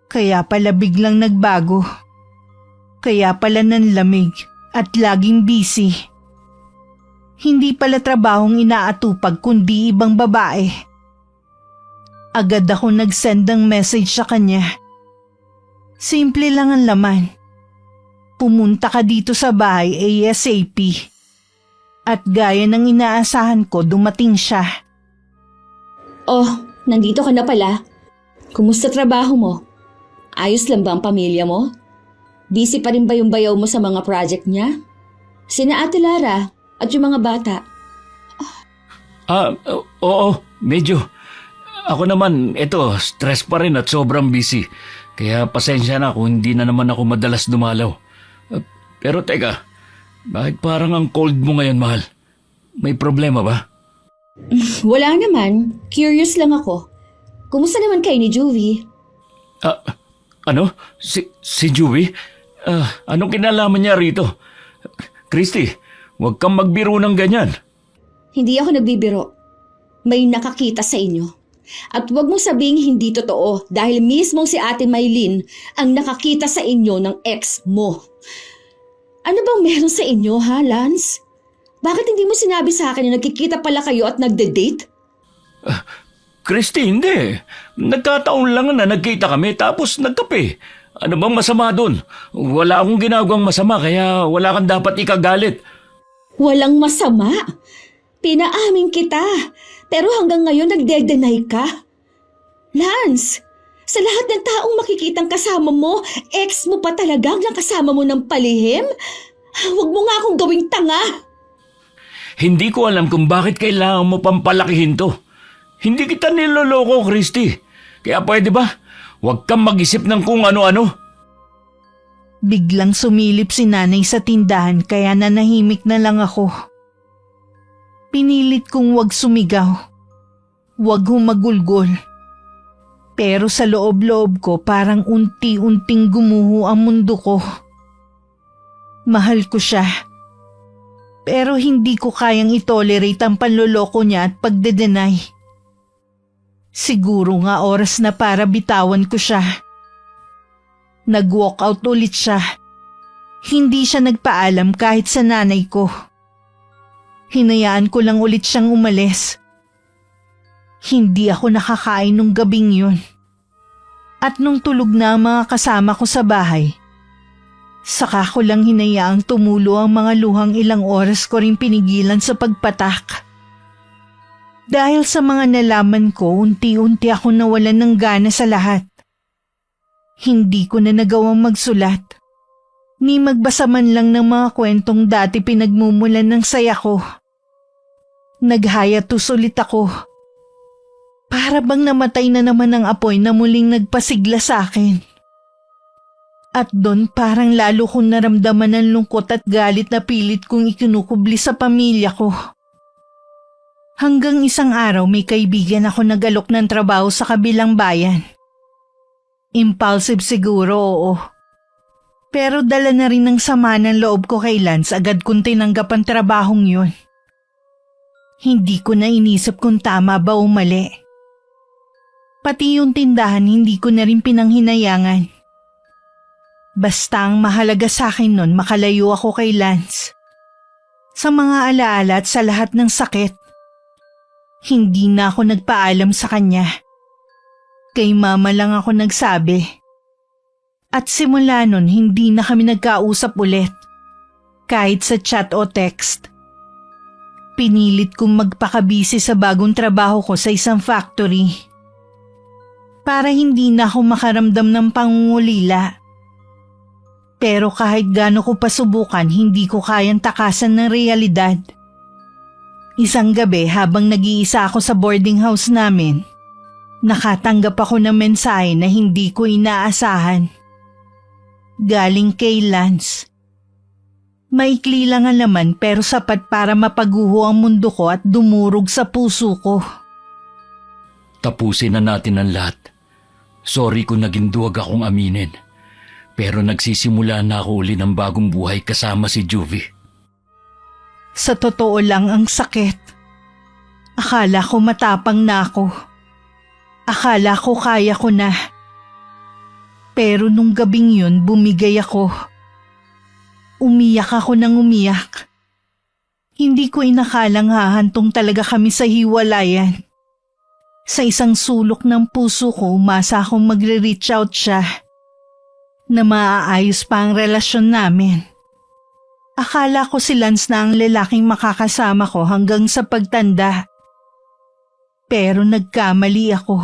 Kaya pala biglang nagbago. Kaya pala nanlamig at laging busy. Hindi pala trabahong inaatupag kundi ibang babae. Agad ako nag-send ng message sa kanya. Simple lang ang laman. Pumunta ka dito sa bahay ASAP. At gaya ng inaasahan ko, dumating siya. Oh, nandito ka na pala. Kumusta trabaho mo? Ayos lang ba ang pamilya mo? Busy pa rin ba yung bayaw mo sa mga project niya? Sina Ate Lara at yung mga bata? Oo, medyo. Ako naman, stress pa rin at sobrang busy. Kaya pasensya na kung hindi na naman ako madalas dumalaw. Pero teka, bakit parang ang cold mo ngayon, mahal? May problema ba? Wala naman. Curious lang ako. Kumusta naman kayo ni Juvie? Ano? Si Juvie? Anong kinalaman niya rito? Christy, huwag kang magbiro ng ganyan. Hindi ako nagbibiro. May nakakita sa inyo. At huwag mong sabing hindi totoo dahil mismong si Ate Maylin ang nakakita sa inyo ng ex mo. Ano bang meron sa inyo, ha, Lance? Bakit hindi mo sinabi sa akin na nagkikita pala kayo at nagde-date? Christy, hindi. Nagkataon lang na nagkita kami tapos nagkape. Ano bang masama doon? Wala akong ginagawang masama kaya wala kang dapat ikagalit. Walang masama. Pinaamin kita. Pero hanggang ngayon nagde-deny ka. Lance, sa lahat ng taong makikitang kasama mo, ex mo pa talagang nakasama mo ng palihim? Huwag mo nga akong gawing tanga. Hindi ko alam kung bakit kailangan mo pampalakihin to. Hindi kita niloloko, Christy. Kaya pwede ba? Huwag kang mag-isip ng kung ano-ano. Biglang sumilip si nanay sa tindahan kaya nanahimik na lang ako. Pinilit kong wag sumigaw. Wag humagulgol. Pero sa loob-loob ko parang unti-unting gumuho ang mundo ko. Mahal ko siya. Pero hindi ko kayang itolerate ang panloloko niya at pagdedenay. Siguro nga oras na para bitawan ko siya. Nag-walk out ulit siya. Hindi siya nagpaalam kahit sa nanay ko. Hinayaan ko lang ulit siyang umalis. Hindi ako nakakain nung gabing yun. At nung tulog na ang mga kasama ko sa bahay, saka ko lang hinayaang tumulo ang mga luhang ilang oras ko rin pinigilan sa pagpatak. Dahil sa mga nalaman ko, unti-unti ako nawalan ng gana sa lahat. Hindi ko na nagawang magsulat, ni magbasa man lang ng mga kwentong dati pinagmumulan ng saya ko. Naghayatus ulit ako. Para bang namatay na naman ang apoy na muling nagpasigla sa akin. At doon parang lalo kong naramdaman ang lungkot at galit na pilit kong ikinukubli sa pamilya ko. Hanggang isang araw may kaibigan ako nagalok ng trabaho sa kabilang bayan. Impulsive siguro, oo. Pero dala na rin ng sama ng loob ko kay Lance agad kong tinanggap ang trabahong yun. Hindi ko na inisip kung tama ba o mali. Pati yung tindahan hindi ko na rin pinanghinayangan. Basta ang mahalaga sa akin nun makalayo ako kay Lance. Sa mga alaala at sa lahat ng sakit. Hindi na ako nagpaalam sa kanya. Kay mama lang ako nagsabi. At simula nun hindi na kami nagkausap ulit. Kahit sa chat o text. Pinilit kong magpakabisi sa bagong trabaho ko sa isang factory. Para hindi na ako makaramdam ng pangungulila. Pero kahit gaano ko pasubukan, hindi ko kayang takasan ng realidad. Isang gabi habang nag-iisa ako sa boarding house namin, nakatanggap ako ng mensahe na hindi ko inaasahan. Galing kay Lance. Maikli lang ang laman pero sapat para mapaguho ang mundo ko at dumurog sa puso ko. Tapusin na natin ang lahat. Sorry kung naging duwag akong aminin. Pero nagsisimula na ako uli ng bagong buhay kasama si Juvie. Sa totoo lang ang sakit. Akala ko matapang na ako. Akala ko kaya ko na. Pero nung gabing yun bumigay ako. Umiyak ako ng umiyak. Hindi ko inakalang hahantong talaga kami sa hiwalayan. Sa isang sulok ng puso ko umasa akong magre-reach out siya. Na maaayos pa ang relasyon namin. Akala ko si Lance na ang lalaking makakasama ko hanggang sa pagtanda. Pero nagkamali ako.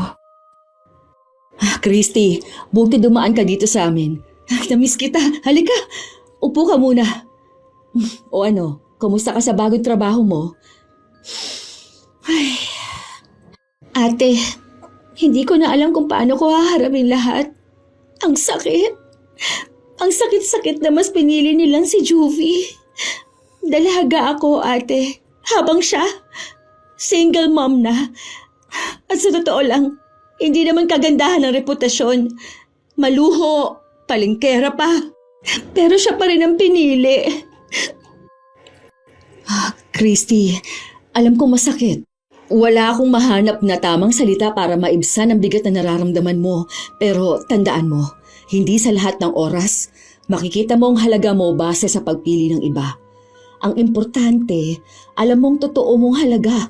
Christy, buti dumaan ka dito sa amin. Namiss kita. Halika, upo ka muna. O ano, kumusta ka sa bagong trabaho mo? Ay, ate, hindi ko na alam kung paano ko haharapin lahat. Ang sakit. Ang sakit-sakit na mas pinili nilang si Juvie. Dalaga ako, ate. Habang siya, single mom na. At sa totoo lang, hindi naman kagandahan ang reputasyon. Maluho, palingkera pa. Pero siya pa rin ang pinili. Christy, alam kong masakit. Wala akong mahanap na tamang salita para maibsan ang bigat na nararamdaman mo. Pero tandaan mo, hindi sa lahat ng oras, makikita mo ang halaga mo base sa pagpili ng iba. Ang importante, alam mong totoo mong halaga.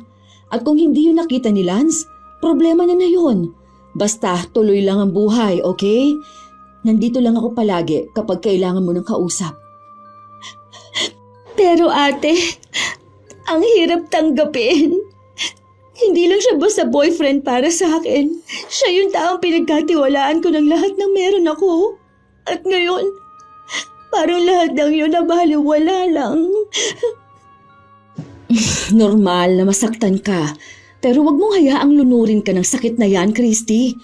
At kung hindi yun nakita ni Lance, problema niya na yun. Basta tuloy lang ang buhay, okay? Nandito lang ako palagi kapag kailangan mo ng kausap. Pero ate, ang hirap tanggapin. Hindi lang siya basta boyfriend para sa akin. Siya yung taong pinagkatiwalaan ko ng lahat ng meron ako. At ngayon, parang lahat ng yun nabaliwala lang. Normal na masaktan ka. Pero wag mong hayaang lunurin ka ng sakit na yan, Christy.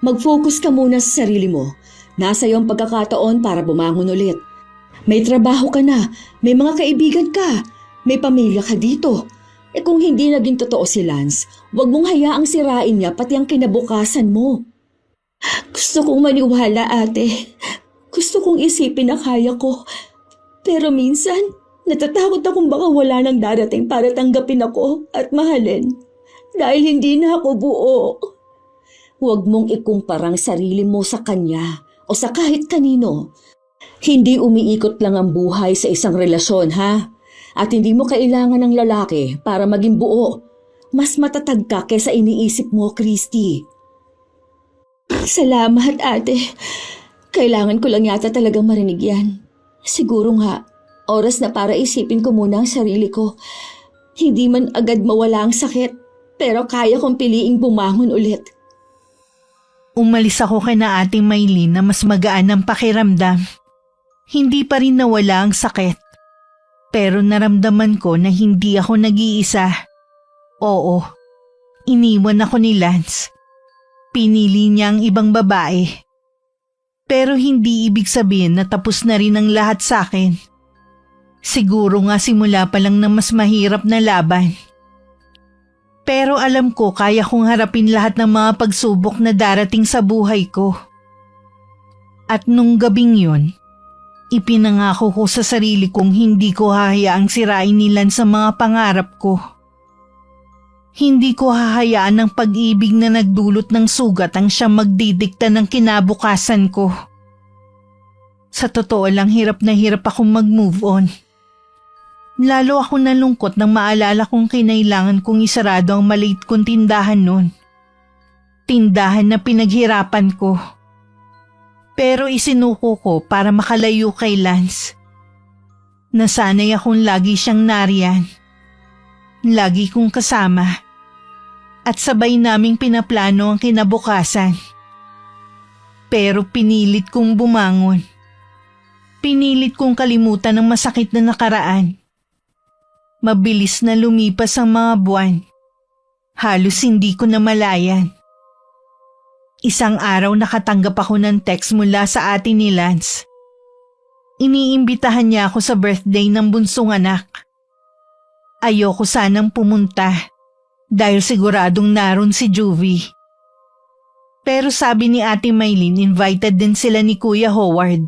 Mag-focus ka muna sa sarili mo. Nasa iyo ang pagkakataon para bumangon ulit. May trabaho ka na, may mga kaibigan ka, may pamilya ka dito. Kung hindi naging totoo si Lance, wag mong hayaang sirain niya pati ang kinabukasan mo. Gusto kong maniwala, ate. Gusto kong isipin na kaya ko. Pero minsan, natatakot akong baka wala nang darating para tanggapin ako at mahalin. Dahil hindi na ako buo. Huwag mong ikumpara ang sarili mo sa kanya o sa kahit kanino. Hindi umiikot lang ang buhay sa isang relasyon, ha? At hindi mo kailangan ng lalaki para maging buo. Mas matatag ka kesa iniisip mo, Christy. Salamat, ate. Kailangan ko lang yata talagang marinig yan. Siguro nga, oras na para isipin ko muna ang sarili ko. Hindi man agad mawala ang sakit, pero kaya kong piliing bumangon ulit. Umalis ako kay na Ate Maylin na mas magaan ang pakiramdam. Hindi pa rin nawala ang sakit. Pero naramdaman ko na hindi ako nag-iisa. Oo, iniwan ako ni Lance. Pinili niya ang ibang babae. Pero hindi ibig sabihin na tapos na rin ang lahat sa akin. Siguro nga simula pa lang ng mas mahirap na laban. Pero alam ko kaya kong harapin lahat ng mga pagsubok na darating sa buhay ko. At nung gabing yun, ipinangako ko sa sarili kong hindi ko hahayaang sirain ni Lance sa mga pangarap ko. Hindi ko hahayaan ng pag-ibig na nagdulot ng sugat ang siyang magdidikta ng kinabukasan ko. Sa totoo lang hirap na hirap akong mag-move on. Lalo ako nalungkot nang maalala kong kinailangan kong isarado ang maliit kong tindahan noon. Tindahan na pinaghirapan ko. Pero isinuko ko para makalayo kay Lance. Nasanay akong lagi siyang nariyan. Lagi kong kasama. At sabay naming pinaplano ang kinabukasan. Pero pinilit kong bumangon. Pinilit kong kalimutan ang masakit na nakaraan. Mabilis na lumipas ang mga buwan. Halos hindi ko na malayan. Isang araw nakatanggap ako ng text mula sa ate ni Lance. Iniimbitahan niya ako sa birthday ng bunsong anak. Ayoko sanang pumunta dahil siguradong naroon si Juvie. Pero sabi ni Ate Maylin, invited din sila ni Kuya Howard.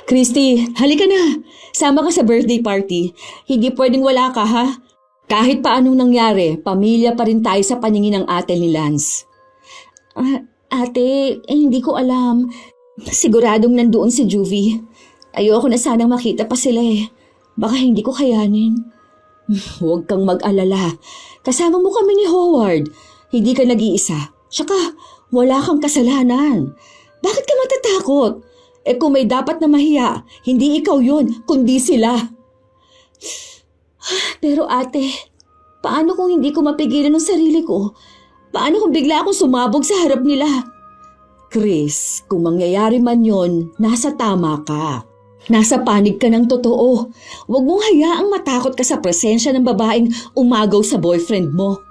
Christy, halika na. Sama ka sa birthday party. Hindi pwedeng wala ka, ha? Kahit pa anong nangyari, pamilya pa rin tayo sa paningin ng ate ni Lance. Ate, hindi ko alam. Siguradong nandoon si Juvie. Ayoko na sanang makita pa sila eh. Baka hindi ko kayanin. Huwag kang mag-alala. Kasama mo kami ni Howard. Hindi ka nag-iisa. Tsaka, wala kang kasalanan. Bakit ka matatakot? Kung may dapat na mahiya, hindi ikaw yun, kundi sila. Pero ate, paano kung hindi ko mapigilan ng sarili ko? Paano kung bigla akong sumabog sa harap nila? Chris, kung mangyayari man yon, nasa tama ka. Nasa panig ka ng totoo. Huwag mong hayaang matakot ka sa presensya ng babaeng umagaw sa boyfriend mo.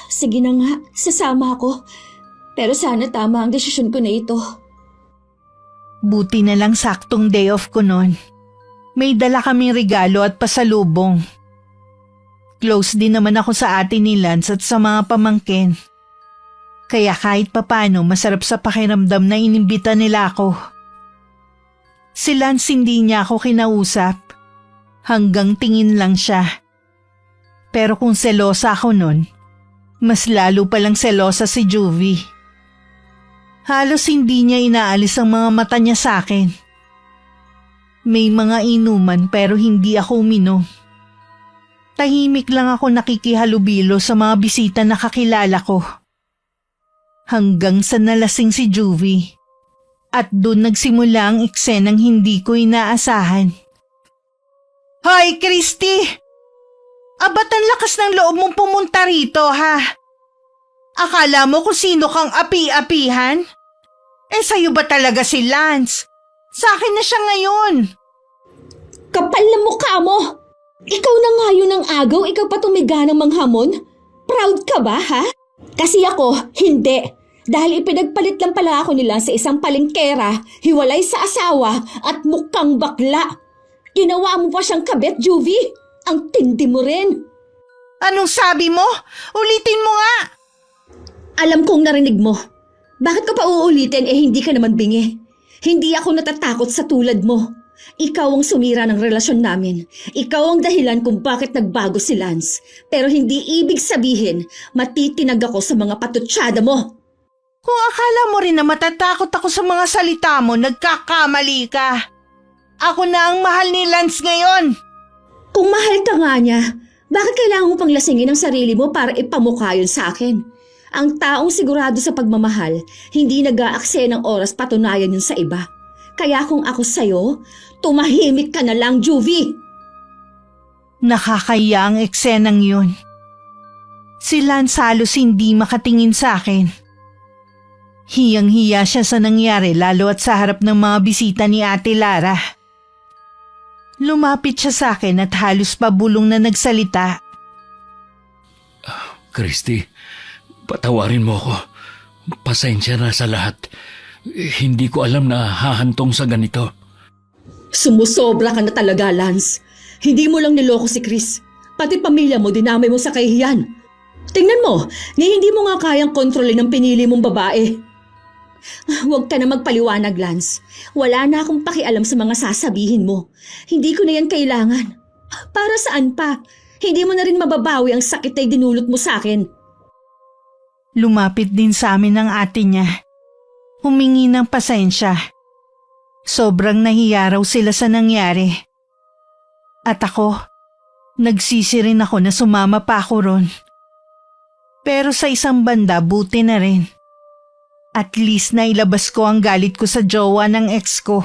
Sige na nga, sasama ako. Pero sana tama ang desisyon ko na ito. Buti na lang saktong day off ko noon. May dala kaming regalo at pasalubong. Close din naman ako sa ate ni Lance at sa mga pamangkin. Kaya kahit papano masarap sa pakiramdam na inimbita nila ako. Si Lance hindi niya ako kinausap. Hanggang tingin lang siya. Pero kung selosa ako nun, mas lalo palang selosa si Juvie. Halos hindi niya inaalis ang mga mata niya sa akin. May mga inuman pero hindi ako uminom. Tahimik lang ako nakikihalubilo sa mga bisita na kakilala ko. Hanggang sa nalasing si Juvie. At doon nagsimula ang eksenang hindi ko inaasahan. Hoy, Christy! Abat ang lakas ng loob mong pumunta rito, ha? Akala mo kung sino kang api-apihan? Sa'yo ba talaga si Lance? Sa akin na siya ngayon. Kapal na mukha mo! Ikaw na nga yun ang agaw, ikaw pa tumiga ng manghamon? Proud ka ba, ha? Kasi ako, hindi. Dahil ipinagpalit lang pala ako nila sa isang palengkera, hiwalay sa asawa at mukhang bakla. Ginawa mo pa siyang kabet, Juvie. Ang tindi mo rin. Anong sabi mo? Ulitin mo nga. Alam kong narinig mo. Bakit ko pa uulitin hindi ka naman bingi? Hindi ako natatakot sa tulad mo. Ikaw ang sumira ng relasyon namin. Ikaw ang dahilan kung bakit nagbago si Lance. Pero hindi ibig sabihin matitinag ako sa mga patutsyada mo. Kung akala mo rin na matatakot ako sa mga salita mo, nagkakamali ka. Ako na ang mahal ni Lance ngayon. Kung mahal ka nga niya, bakit kailangan mo pang lasingin ang sarili mo para ipamukha yun sa akin? Ang taong sigurado sa pagmamahal, hindi nag-aaksaya ng oras patunayan yun sa iba. Kaya kung ako sa'yo, tumahimik ka na lang, Juvie. Nakakaya ang eksenang yun. Si Lance halos hindi makatingin sa akin. Hiyang-hiya siya sa nangyari lalo at sa harap ng mga bisita ni Ate Lara. Lumapit siya sa akin at halos pabulong na nagsalita. Christy, patawarin mo ako. Pasensya na sa lahat. Hindi ko alam na hahantong sa ganito. Sumusobra ka na talaga, Lance. Hindi mo lang niloko si Chris. Pati pamilya mo, dinamay mo sa kahihiyan. Tingnan mo, hindi mo nga kayang kontrolin ang pinili mong babae. Huwag ka na magpaliwanag, Lance. Wala na akong pakialam sa mga sasabihin mo. Hindi ko na yan kailangan. Para saan pa? Hindi mo na rin mababawi ang sakit na dinulot mo sa akin. Lumapit din sa amin ang ate niya. Humingi ng pasensya. Sobrang nahiya raw sila sa nangyari. At ako, nagsisi rin ako na sumama pa ako ron. Pero sa isang banda, buti na rin. At least nailabas ko ang galit ko sa jowa ng ex ko.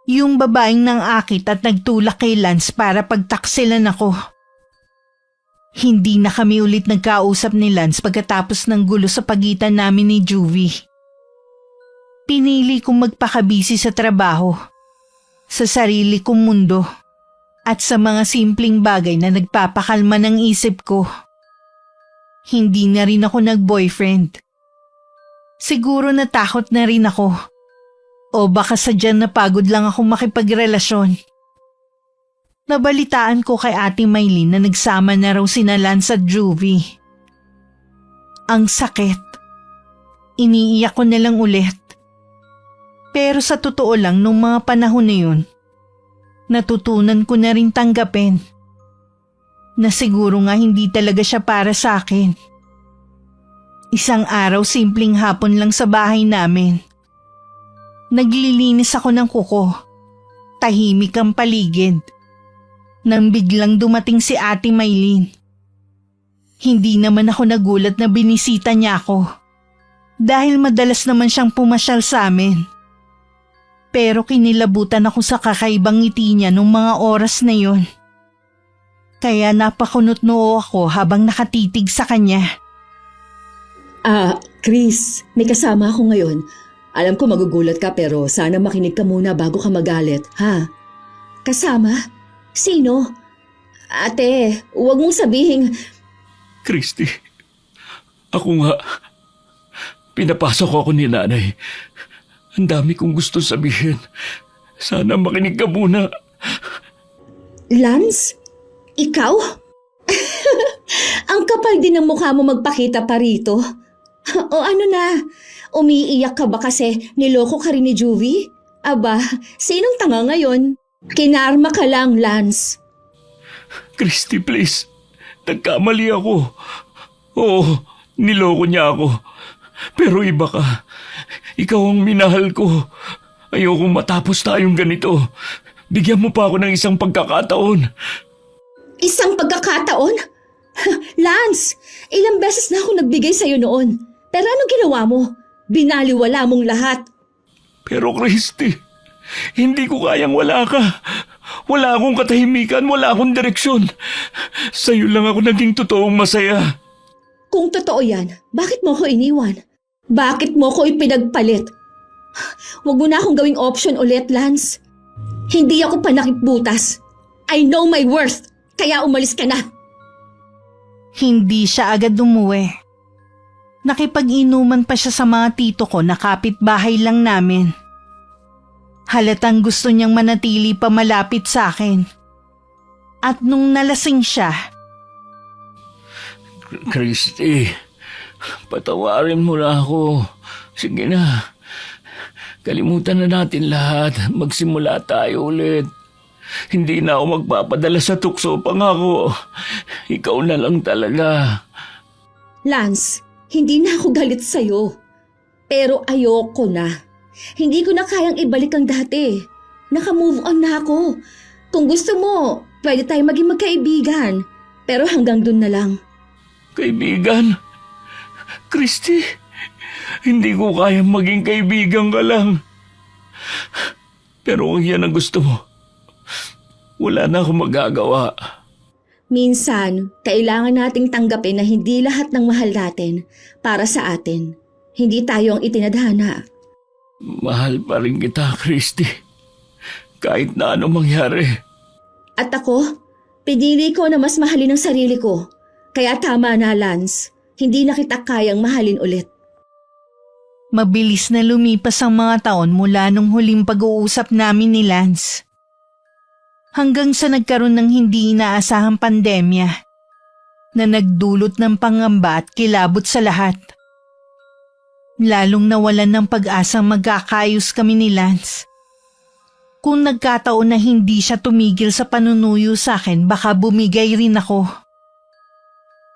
Yung babaeng nang akit at nagtulak kay Lance para pagtaksilan ako. Hindi na kami ulit nagkausap ni Lance pagkatapos ng gulo sa pagitan namin ni Juvie. Pinili kong magpakabisi sa trabaho, sa sarili kong mundo, at sa mga simpleng bagay na nagpapakalma ng isip ko. Hindi na rin ako nag-boyfriend. Siguro natakot na rin ako. O baka sadyang napagod lang ako makipagrelasyon. Nabalitaan ko kay Ate Maylin na nagsama na raw sina Lance at Juvie. Ang sakit. Iniiyak ko na lang ulit. Pero sa totoo lang nung mga panahon na yun, natutunan ko na rin tanggapin na siguro nga hindi talaga siya para sa akin. Isang araw simpleng hapon lang sa bahay namin. Naglilinis ako ng kuko. Tahimik ang paligid. Nang biglang dumating si Ate Maylin. Hindi naman ako nagulat na binisita niya ako. Dahil madalas naman siyang pumasyal sa amin. Pero kinilabutan ako sa kakaibang ngiti niya nung mga oras na yon. Kaya napakunot noo ako habang nakatitig sa kanya. Chris, may kasama ako ngayon. Alam ko magugulat ka pero sana makinig ka muna bago ka magalit, ha? Kasama? Sino? Ate, huwag mong sabihin... Christy, ako nga. Pinapasok ako ni nanay. Ang dami kong gusto sabihin. Sana makinig ka muna. Lance? Ikaw? Ang kapal din ng mukha mo magpakita pa rito. O ano na? Umiiyak ka ba kasi niloko ka rin ni Juvie? Aba, sinong tanga ngayon? Kinarma ka lang, Lance. Christy, please. Nagkamali ako. Oo, niloko niya ako. Pero iba ka. Ikaw ang minahal ko. Ayokong matapos tayong ganito. Bigyan mo pa ako ng isang pagkakataon. Isang pagkakataon? Lance, ilang beses na ako nagbigay sa'yo noon. Pero anong ginawa mo? Binaliwala mong lahat. Pero Christy, hindi ko kayang wala ka. Wala akong katahimikan, wala akong direksyon. Sa'yo lang ako naging totoong masaya. Kung totoo yan, bakit mo ko iniwan? Bakit mo ko ipinagpalit? Huwag mo na akong gawing option ulit, Lance. Hindi ako panakipbutas. I know my worth, kaya umalis ka na. Hindi siya agad umuwi. Nakipag-inuman pa siya sa mga tito ko na kapitbahay lang namin. Halatang gusto niyang manatili pa malapit sa akin. At nung nalasing siya, Christy, patawarin mo na ako. Sige na. Kalimutan na natin lahat. Magsimula tayo ulit. Hindi na ako magpapadala sa tukso, pangako. Ikaw na lang talaga. Lance, hindi na ako galit sa'yo. Pero ayoko na. Hindi ko na kayang ibalik ang dati. Naka-move on na ako. Kung gusto mo, pwede tayo maging magkaibigan. Pero hanggang dun na lang. Kaibigan? Christy, hindi ko kayang maging kaibigan ka lang. Pero kung yan ang gusto mo, wala na akong magagawa. Minsan, kailangan nating tanggapin na hindi lahat ng mahal natin para sa atin. Hindi tayo ang itinadhana. Mahal pa rin kita, Christy. Kahit na ano mangyari. At ako, pinili ko na mas mahalin ang sarili ko. Kaya tama na, Lance. Hindi na kita kayang mahalin ulit. mabilis na lumipas ang mga taon mula nung huling pag-uusap namin ni Lance. Hanggang sa nagkaroon ng hindi inaasahang pandemya na nagdulot ng pangamba at kilabot sa lahat. Lalong nawalan ng pag-asang magkakayos kami ni Lance. Kung nagkataon na hindi siya tumigil sa panunuyo sa akin, baka bumigay rin ako.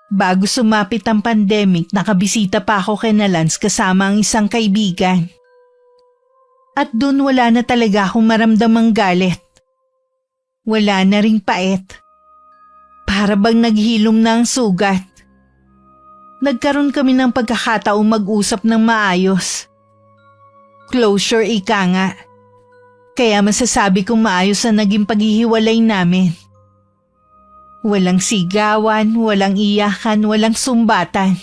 Bago sumapit ang pandemic, nakabisita pa ako kay Lance kasama ang isang kaibigan. At doon wala na talaga akong maramdamang galit. Wala na ring pait. Para bang naghilom na ang sugat. Nagkaroon kami ng pagkakataong mag-usap ng maayos. Closure ika nga. Kaya masasabi kong maayos na naging paghihiwalay namin. Walang sigawan, walang iyakan, walang sumbatan.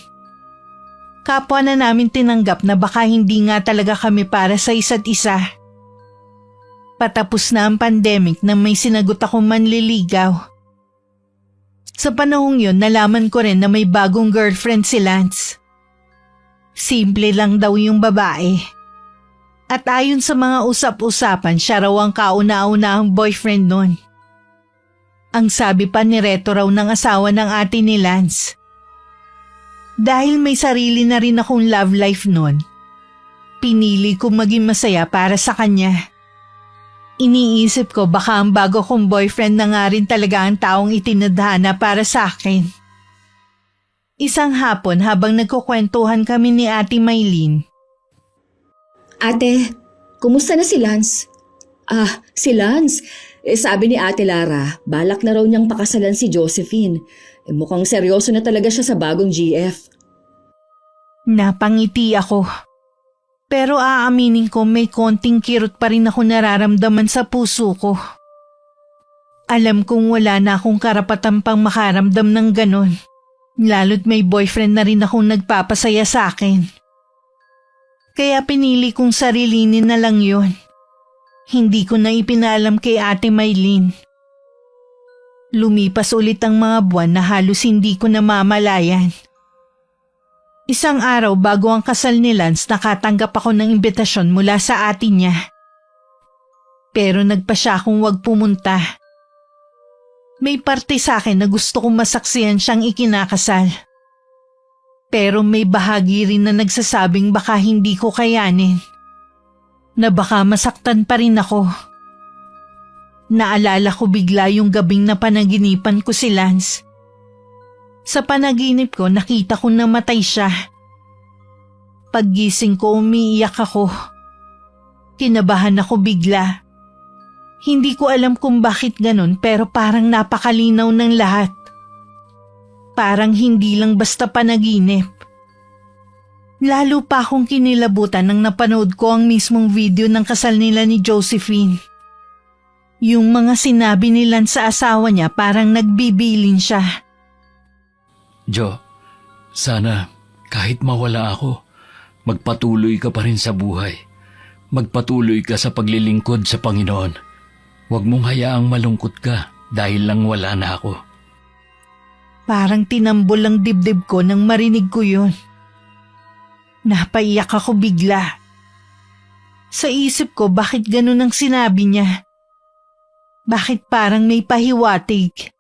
Kapwa na namin tinanggap na baka hindi nga talaga kami para sa isa't isa. Patapos na ang pandemic nang may sinagot akong manliligaw. Sa panahong yun, nalaman ko rin na may bagong girlfriend si Lance. Simple lang daw yung babae. At ayon sa mga usap-usapan, siya raw ang kauna-unahang boyfriend nun. Ang sabi pa ni Reto raw ng asawa ng ate ni Lance. Dahil may sarili na rin akong love life nun, pinili kong maging masaya para sa kanya. Iniisip ko baka ang bago kong boyfriend na nga rin talaga ang taong itinadhana para sa akin. Isang hapon habang nagkukwentuhan kami ni Ate Maylene. Ate, kumusta na si Lance? Si Lance. Sabi ni Ate Lara, balak na raw niyang pakasalan si Josephine. Mukhang seryoso na talaga siya sa bagong GF. Napangiti ako. Pero aaminin ko may konting kirot pa rin ako nararamdaman sa puso ko. Alam kong wala na akong karapatan pang makaramdam ng ganon. Lalo't may boyfriend na rin akong nagpapasaya sa akin. Kaya pinili kong sarilinin na lang yon. Hindi ko na ipinalam kay Ate Maylene. Lumipas ulit ang mga buwan na halos hindi ko namamalayan. Isang araw bago ang kasal ni Lance, nakatanggap ako ng imbitasyon mula sa ate niya. Pero nagpa siya akong wag pumunta. May parte sa akin na gusto kong masaksihan siyang ikinakasal. Pero may bahagi rin na nagsasabing baka hindi ko kayanin. na baka masaktan pa rin ako. Naalala ko bigla yung gabing na panaginipan ko si Lance. Sa panaginip ko nakita ko namatay siya. Paggising ko umiiyak ako. Kinabahan ako bigla. Hindi ko alam kung bakit ganun pero parang napakalinaw ng lahat. Parang hindi lang basta panaginip. Lalo pa akong kinilabutan nang napanood ko ang mismong video ng kasal nila ni Josephine. Yung mga sinabi ni Lance sa asawa niya parang nagbibilin siya. Jo, sana kahit mawala ako, magpatuloy ka pa rin sa buhay. Magpatuloy ka sa paglilingkod sa Panginoon. Huwag mong hayaang malungkot ka dahil lang wala na ako. Parang tinambol ang dibdib ko nang marinig ko yun. Napaiyak ako bigla. Sa isip ko bakit ganun ang sinabi niya? Bakit parang may pahiwatig?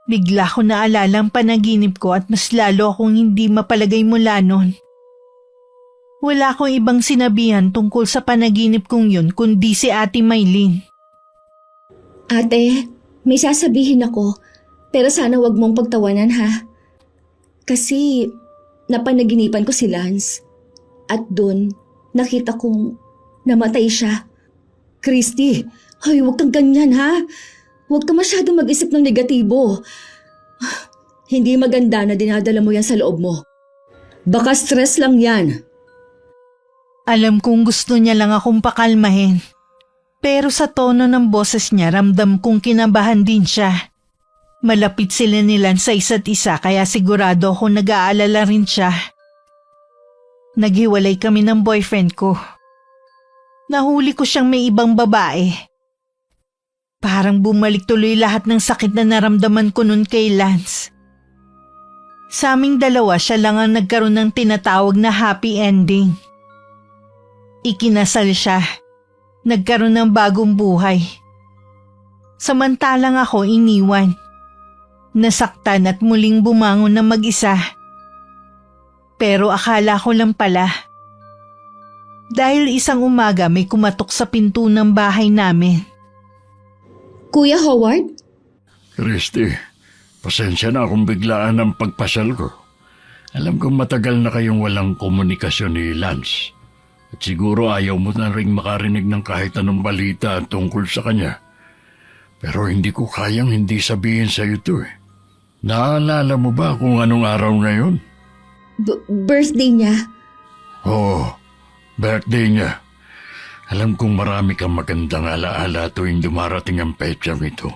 Bigla ko naalala ang panaginip ko at mas lalo akong hindi mapalagay mula nun. Wala akong ibang sinabihan tungkol sa panaginip kong yun kundi si Ate Maylin. Ate, may sasabihin ako, pero sana wag mong pagtawanan ha. Kasi napanaginipan ko si Lance at doon nakita kong namatay siya. Christy, ay wag kang ganyan ha. Huwag ka masyadong mag-isip ng negatibo. Hindi maganda na dinadala mo yan sa loob mo. Baka stress lang yan. Alam kong gusto niya lang akong pakalmahin. Pero sa tono ng boses niya ramdam kong kinabahan din siya. Malapit sila nila sa isa't isa kaya sigurado ako nag-aalala rin siya. Naghiwalay kami ng boyfriend ko. Nahuli ko siyang may ibang babae. Parang bumalik tuloy lahat ng sakit na naramdaman ko nun kay Lance. Sa aming dalawa siya lang ang nagkaroon ng tinatawag na happy ending. Ikinasal siya. Nagkaroon ng bagong buhay. Samantalang ako iniwan. Nasaktan at muling bumangon na mag-isa. Pero akala ko lang pala. Dahil isang umaga may kumatok sa pinto ng bahay namin. Kuya Howard? Christy, pasensya na kung biglaan ang pagpasal ko. Alam kong matagal na kayong walang komunikasyon ni Lance. At siguro ayaw mo na rin makarinig ng kahit anong balita tungkol sa kanya. Pero hindi ko kayang hindi sabihin sa iyo to eh. Naalala mo ba kung anong araw ngayon? Birthday niya? Oo, birthday niya. Alam kong marami kang magandang alaala tuwing dumarating ang petsang ito.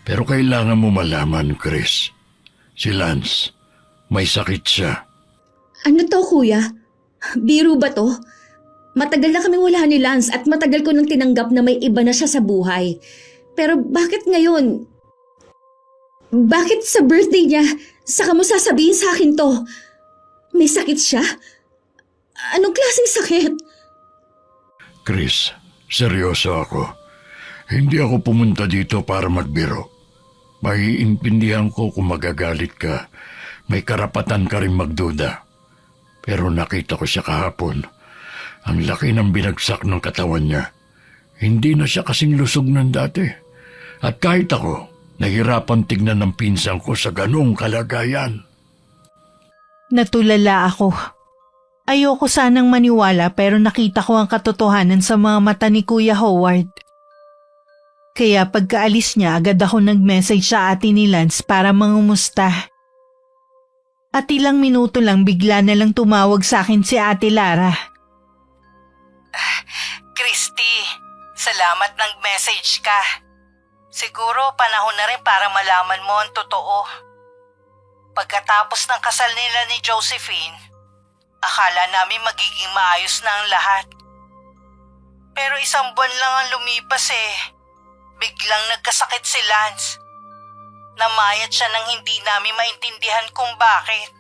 Pero kailangan mo malaman, Chris. Si Lance, may sakit siya. Ano to, kuya? Biro ba to? Matagal na kami wala ni Lance at matagal ko nang tinanggap na may iba na siya sa buhay. Pero bakit ngayon? Bakit sa birthday niya, saka mo sasabihin sa akin to? May sakit siya? Anong klaseng sakit? Chris, seryoso ako. Hindi ako pumunta dito para magbiro. Maiintindihan ko kung magagalit ka. May karapatan ka rin magduda. Pero nakita ko siya kahapon. Ang laki ng binagsak ng katawan niya. Hindi na siya kasing lusog ng dati. At kahit ako, nahirapan tignan ng pinsan ko sa ganong kalagayan. Natulala ako. Ayoko sanang maniwala pero nakita ko ang katotohanan sa mga mata ni Kuya Howard. Kaya pagkaalis niya agad ako nag-message sa ate ni Lance para mangumusta. At ilang minuto lang bigla na lang tumawag sa akin si Ate Lara. Christy, salamat nag-message ka. Siguro panahon na rin para malaman mo ang totoo. Pagkatapos ng kasal nila ni Josephine, akala namin magiging maayos na ang lahat. Pero isang buwan lang ang lumipas eh. Biglang nagkasakit si Lance. Namayat siya nang hindi namin maintindihan kung bakit.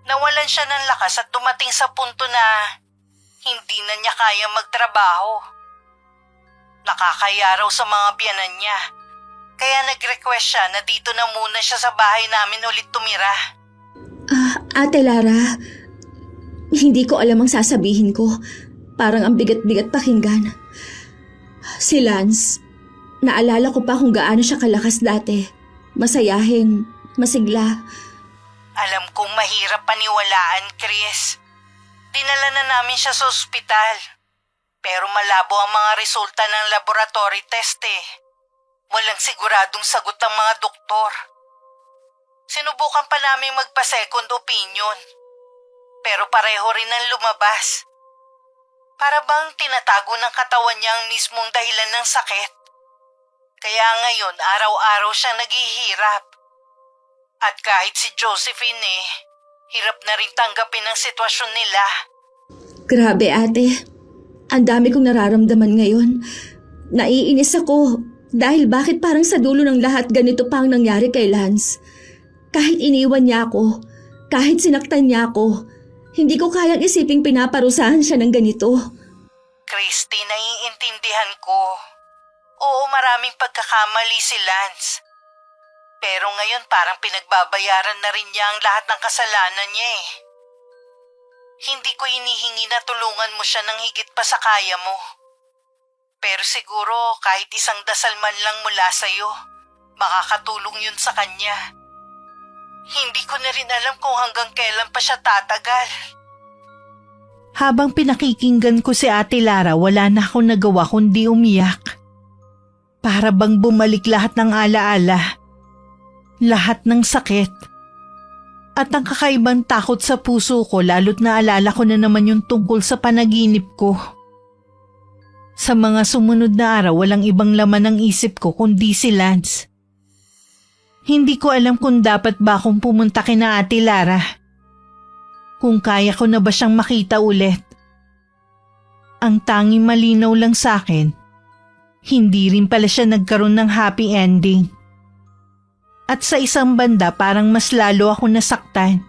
Nawalan siya ng lakas at dumating sa punto na hindi na niya kaya magtrabaho. Nakakaya raw sa mga biyanan niya. Kaya nag-request siya na dito na muna siya sa bahay namin ulit tumira. Ate Lara, hindi ko alam ang sasabihin ko. Parang ang bigat-bigat pakinggan. Si Lance, naalala ko pa kung gaano siya kalakas dati. Masayahin, masigla. Alam kong mahirap paniwalaan, Chris. Dinala na namin siya sa ospital. Pero malabo ang mga resulta ng laboratory test eh. Walang siguradong sagot ang mga doktor. Sinubukan pa namin magpa-second opinion. Pero pareho rin ang lumabas. Para bang tinatago ng katawan niya ang mismong dahilan ng sakit. Kaya ngayon araw-araw siyang naghihirap. At kahit si Josephine hirap na rin tanggapin ang sitwasyon nila. Grabe ate, ang dami kong nararamdaman ngayon. Naiinis ako dahil bakit parang sa dulo ng lahat ganito pa ang nangyari kay Lance. Kahit iniwan niya ako, kahit sinaktan niya ako, hindi ko kayang isiping pinaparusahan siya ng ganito. Christy, naiintindihan ko. Oo, maraming pagkakamali si Lance. Pero ngayon parang pinagbabayaran na rin niya ang lahat ng kasalanan niya eh. Hindi ko hinihingi na tulungan mo siya ng higit pa sa kaya mo. Pero siguro kahit isang dasal man lang mula sa'yo, makakatulong yun sa kanya. Hindi ko na rin alam kung hanggang kailan pa siya tatagal. Habang pinakikinggan ko si Ate Lara, wala na akong nagawa kundi umiyak. Para bang bumalik lahat ng alaala. Lahat ng sakit. At ang kakaibang takot sa puso ko lalo't naalala ko na naman yung tungkol sa panaginip ko. Sa mga sumunod na araw walang ibang laman ng isip ko kundi si Lance. Hindi ko alam kung dapat ba akong pumunta kina Ate Lara. Kung kaya ko na ba siyang makita ulit. Ang tanging malinaw lang sa akin, hindi rin pala siya nagkaroon ng happy ending. At sa isang banda parang mas lalo ako nasaktan.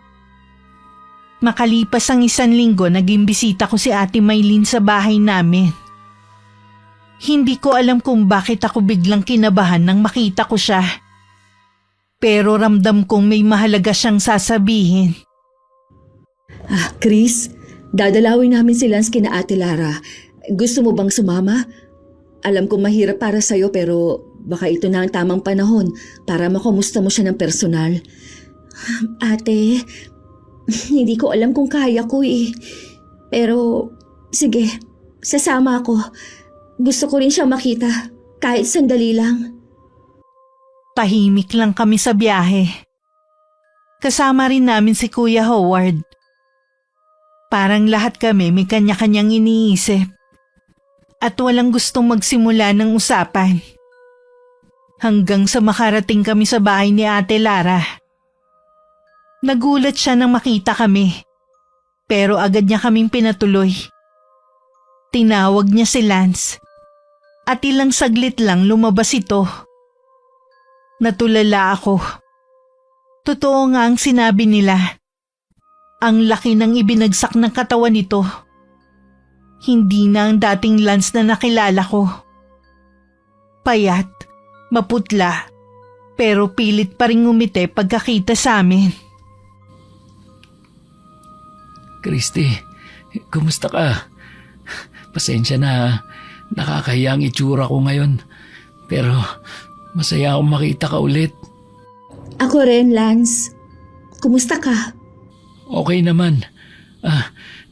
Makalipas ang 1 linggo naging bisita ko si Ate Maylene sa bahay namin. Hindi ko alam kung bakit ako biglang kinabahan nang makita ko siya. Pero ramdam kong may mahalaga siyang sasabihin. Chris, dadalawin namin si Lance kina Ate Lara. Gusto mo bang sumama? Alam kong mahirap para sa'yo pero baka ito na ang tamang panahon para makumusta mo siya ng personal. Ate, hindi ko alam kung kaya ko eh. Pero sige, sasama ako. Gusto ko rin siya makita kahit sandali lang. Tahimik lang kami sa biyahe. Kasama rin namin si Kuya Howard. Parang lahat kami may kanya-kanyang iniisip. At walang gustong magsimula ng usapan. Hanggang sa makarating kami sa bahay ni Ate Lara. Nagulat siya nang makita kami. Pero agad niya kaming pinatuloy. Tinawag niya si Lance. At ilang saglit lang lumabas ito. Natulala ako. Totoo nga ang sinabi nila. Ang laki ng ibinagsak ng katawan nito. Hindi na ang dating Lance na nakilala ko. Payat, maputla, pero pilit pa rin ngumiti pagkakita sa amin. Christy, kumusta ka? Pasensya na ha. Nakakahiya ang itsura ko ngayon. Pero masaya akong makita ka ulit. Ako rin, Lance. Kumusta ka? Okay naman.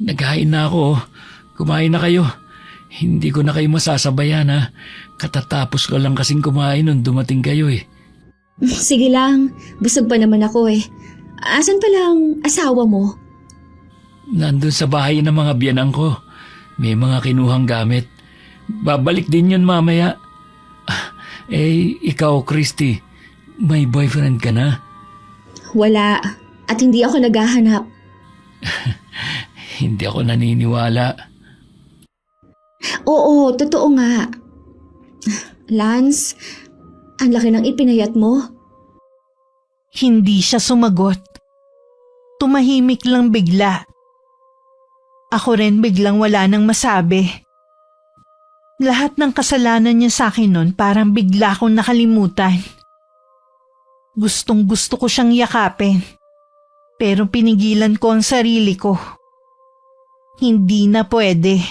Naghain na ako. Kumain na kayo. Hindi ko na kayo masasabayan ha. Katatapos ko lang kasing kumain nung dumating kayo eh. Sige lang, busog pa naman ako eh. Asan pala ang asawa mo? Nandun sa bahay ng mga biyanang ko. May mga kinuhang gamit. Babalik din yun mamaya. Ikaw Christy, may boyfriend ka na? Wala, at hindi ako naghahanap. Hindi ako naniniwala. Oo, totoo nga. Lance, ang laki ng ipinayat mo. Hindi siya sumagot. Tumahimik lang bigla. Ako rin biglang wala nang masabi. Lahat ng kasalanan niya sa akin nun parang bigla akong nakalimutan. Gustong gusto ko siyang yakapin. Pero pinigilan ko ang sarili ko. Hindi na pwede.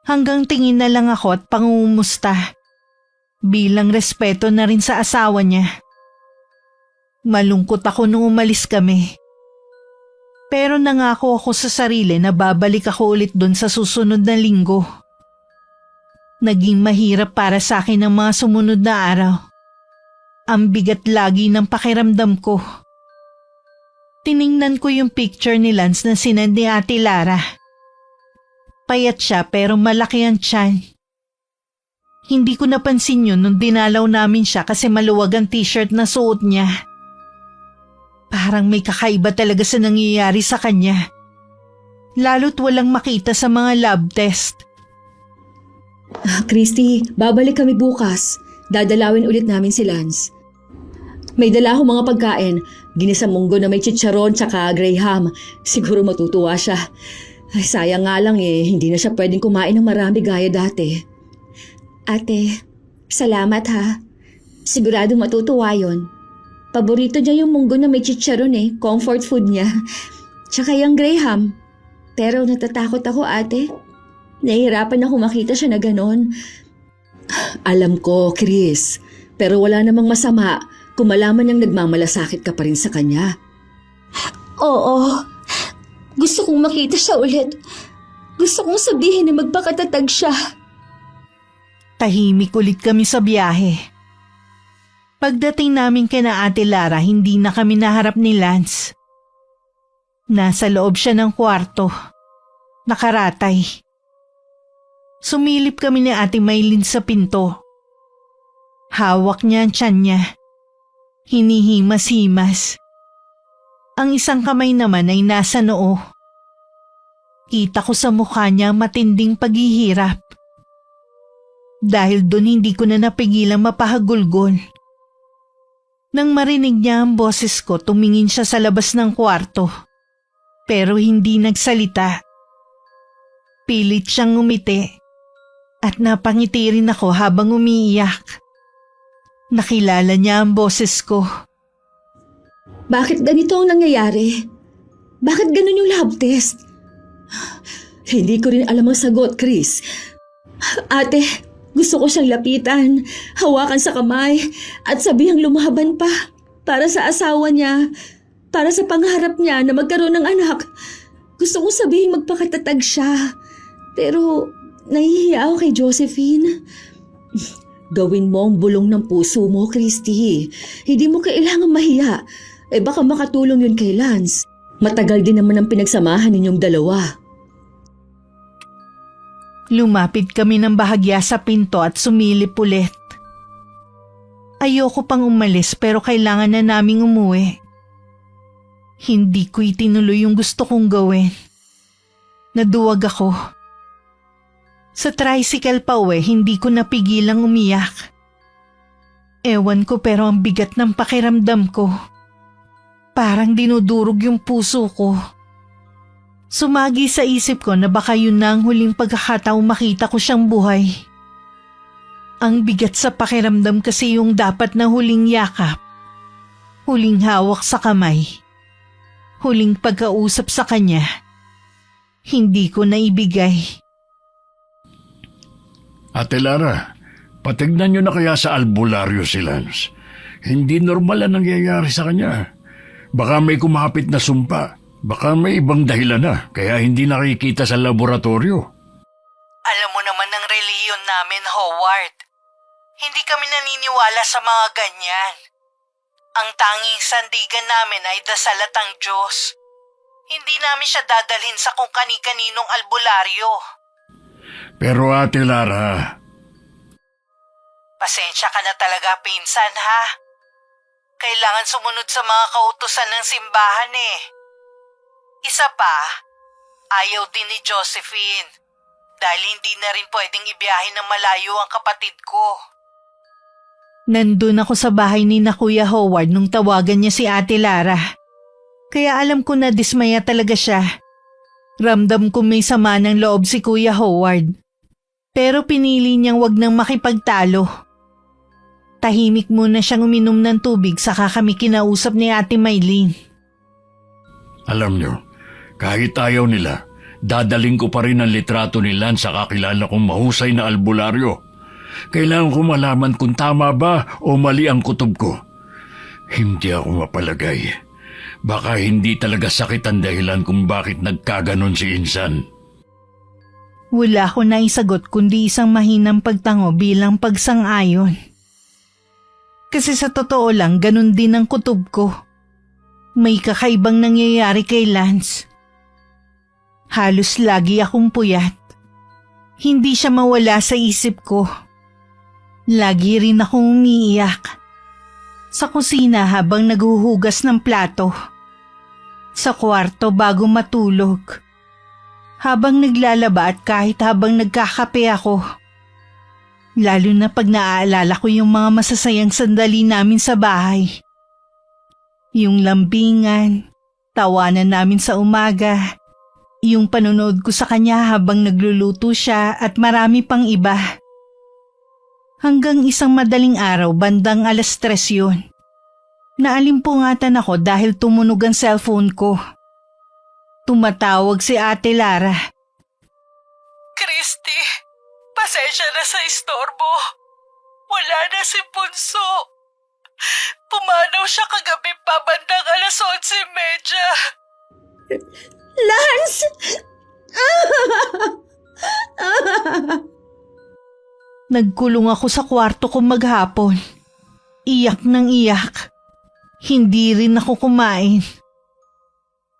Hanggang tingin na lang ako at pangungumusta. Bilang respeto na rin sa asawa niya. Malungkot ako nung umalis kami. Pero nangako ako sa sarili na babalik ako ulit doon sa susunod na linggo. Naging mahirap para sa akin ang mga sumunod na araw. Ang bigat lagi ng pakiramdam ko. Tiningnan ko yung picture ni Lance na sinend ni Ate Lara. Payat siya pero malaki ang tiyan. Hindi ko napansin yun nung dinalaw namin siya kasi maluwag ang t-shirt na suot niya. Parang may kakaiba talaga sa nangyayari sa kanya. Lalo't walang makita sa mga lab test. Christy, babalik kami bukas. Dadalawin ulit namin si Lance. May dala akong mga pagkain. Ginisang munggo na may chicharon tsaka graham. Siguro matutuwa siya. Ay, sayang nga lang hindi na siya pwedeng kumain ng marami gaya dati. Ate, salamat ha. Siguradong matutuwa yon. Paborito niya yung munggo na may chicharon comfort food niya. Tsaka yung graham. Pero natatakot ako ate. Nahihirapan ako makita siya na ganon. Alam ko, Chris. Pero wala namang masama kung malaman niyang nagmamalasakit ka pa rin sa kanya. Oo. Gusto kong makita siya ulit. Gusto kong sabihin na magpakatatag siya. Tahimik ulit kami sa biyahe. Pagdating namin kina Ate Lara, hindi na kami naharap ni Lance. Nasa loob siya ng kwarto. Nakaratay. Sumilip kami ni Ate Maylin sa pinto. Hawak niya ang tiyan niya. Hinihimas-himas. Ang isang kamay naman ay nasa noo. Kita ko sa mukha niya matinding paghihirap. Dahil doon hindi ko na napigilang mapahagulgol. Nang marinig niya ang boses ko, tumingin siya sa labas ng kwarto. Pero hindi nagsalita. Pilit siyang ngumiti. At napangiti rin ako habang umiiyak. Nakilala niya ang boses ko. Bakit ganito ang nangyayari? Bakit ganun yung lab test? Hindi ko rin alam ang sagot, Chris. Ate, gusto ko siyang lapitan, hawakan sa kamay, at sabihang lumaban pa para sa asawa niya, para sa pangarap niya na magkaroon ng anak. Gusto kong sabihing magpakatatag siya. Pero nahihiya ako kay Josephine. Gawin mo ang bulong ng puso mo, Christy. Hindi mo kailangan mahiya. Baka makatulong yun kay Lance. Matagal din naman ang pinagsamahan ninyong dalawa. Lumapit kami ng bahagya sa pinto at sumilip ulit. Ayoko pang umalis pero kailangan na naming umuwi. Hindi ko itinuloy yung gusto kong gawin. Naduwag ako. Sa tricycle pa uwi, hindi ko napigilang umiyak. Ewan ko pero ang bigat ng pakiramdam ko. Parang dinudurog yung puso ko. Sumagi sa isip ko na baka yun na ang huling pagkakataong makita ko siyang buhay. Ang bigat sa pakiramdam kasi yung dapat na huling yakap. Huling hawak sa kamay. Huling pagkausap sa kanya. Hindi ko naibigay. Ate Lara, patignan niyo na kaya sa albularyo si Lance. Hindi normal ang nangyayari sa kanya. Baka may kumapit na sumpa. Baka may ibang dahilan na, kaya hindi nakikita sa laboratorio. Alam mo naman ang reliyon namin, Howard. Hindi kami naniniwala sa mga ganyan. Ang tanging sandigan namin ay dasal at ang Diyos. Hindi namin siya dadalhin sa kung kani-kaninong albularyo. Pero Ate Lara, Pasensya ka na talaga, pinsan, ha? Kailangan sumunod sa mga kautusan ng simbahan Isa pa, ayaw din ni Josephine dahil hindi na rin pwedeng ibiyahe ng malayo ang kapatid ko. Nandun ako sa bahay ni na Kuya Howard nung tawagan niya si Ate Lara. Kaya alam ko na dismaya talaga siya. Ramdam ko may sama ng loob si Kuya Howard. Pero pinili niyang wag nang makipagtalo. Tahimik muna siyang uminom ng tubig saka kami kinausap ni Ate Maylin. alam niyo, kahit ayaw nila, Dadaling ko pa rin ang litrato ni Lance sa kakilala kong mahusay na albularyo. Kailangan ko malaman kung tama ba o mali ang kutob ko. Hindi ako mapalagay. Baka hindi talaga sakit ang dahilan kung bakit nagkaganon si Insan. Wala ko na isagot kundi isang mahinang pagtango bilang pagsang-ayon. Kasi sa totoo lang, ganun din ang kutob ko. May kakaibang nangyayari kay Lance. Halos lagi akong puyat. Hindi siya mawala sa isip ko. Lagi rin akong umiiyak. Sa kusina habang naghuhugas ng plato. Sa kwarto bago matulog. Habang naglalaba at kahit habang nagkakape ako. Lalo na pag naaalala ko yung mga masasayang sandali namin sa bahay. Yung lambingan, tawanan namin sa umaga, yung panonood ko sa kanya habang nagluluto siya at marami pang iba. Hanggang isang madaling araw, bandang 3:00 yun. Naalimpungatan ako dahil tumunog ang cellphone ko. Tumatawag si Ate Lara. Christy, pasensya na sa istorbo. Wala na si Punso. Pumanaw siya kagabi pa bandang 11:30. Lance! Nagkulong ako sa kwarto ko maghapon. Iyak ng iyak. Hindi rin ako kumain.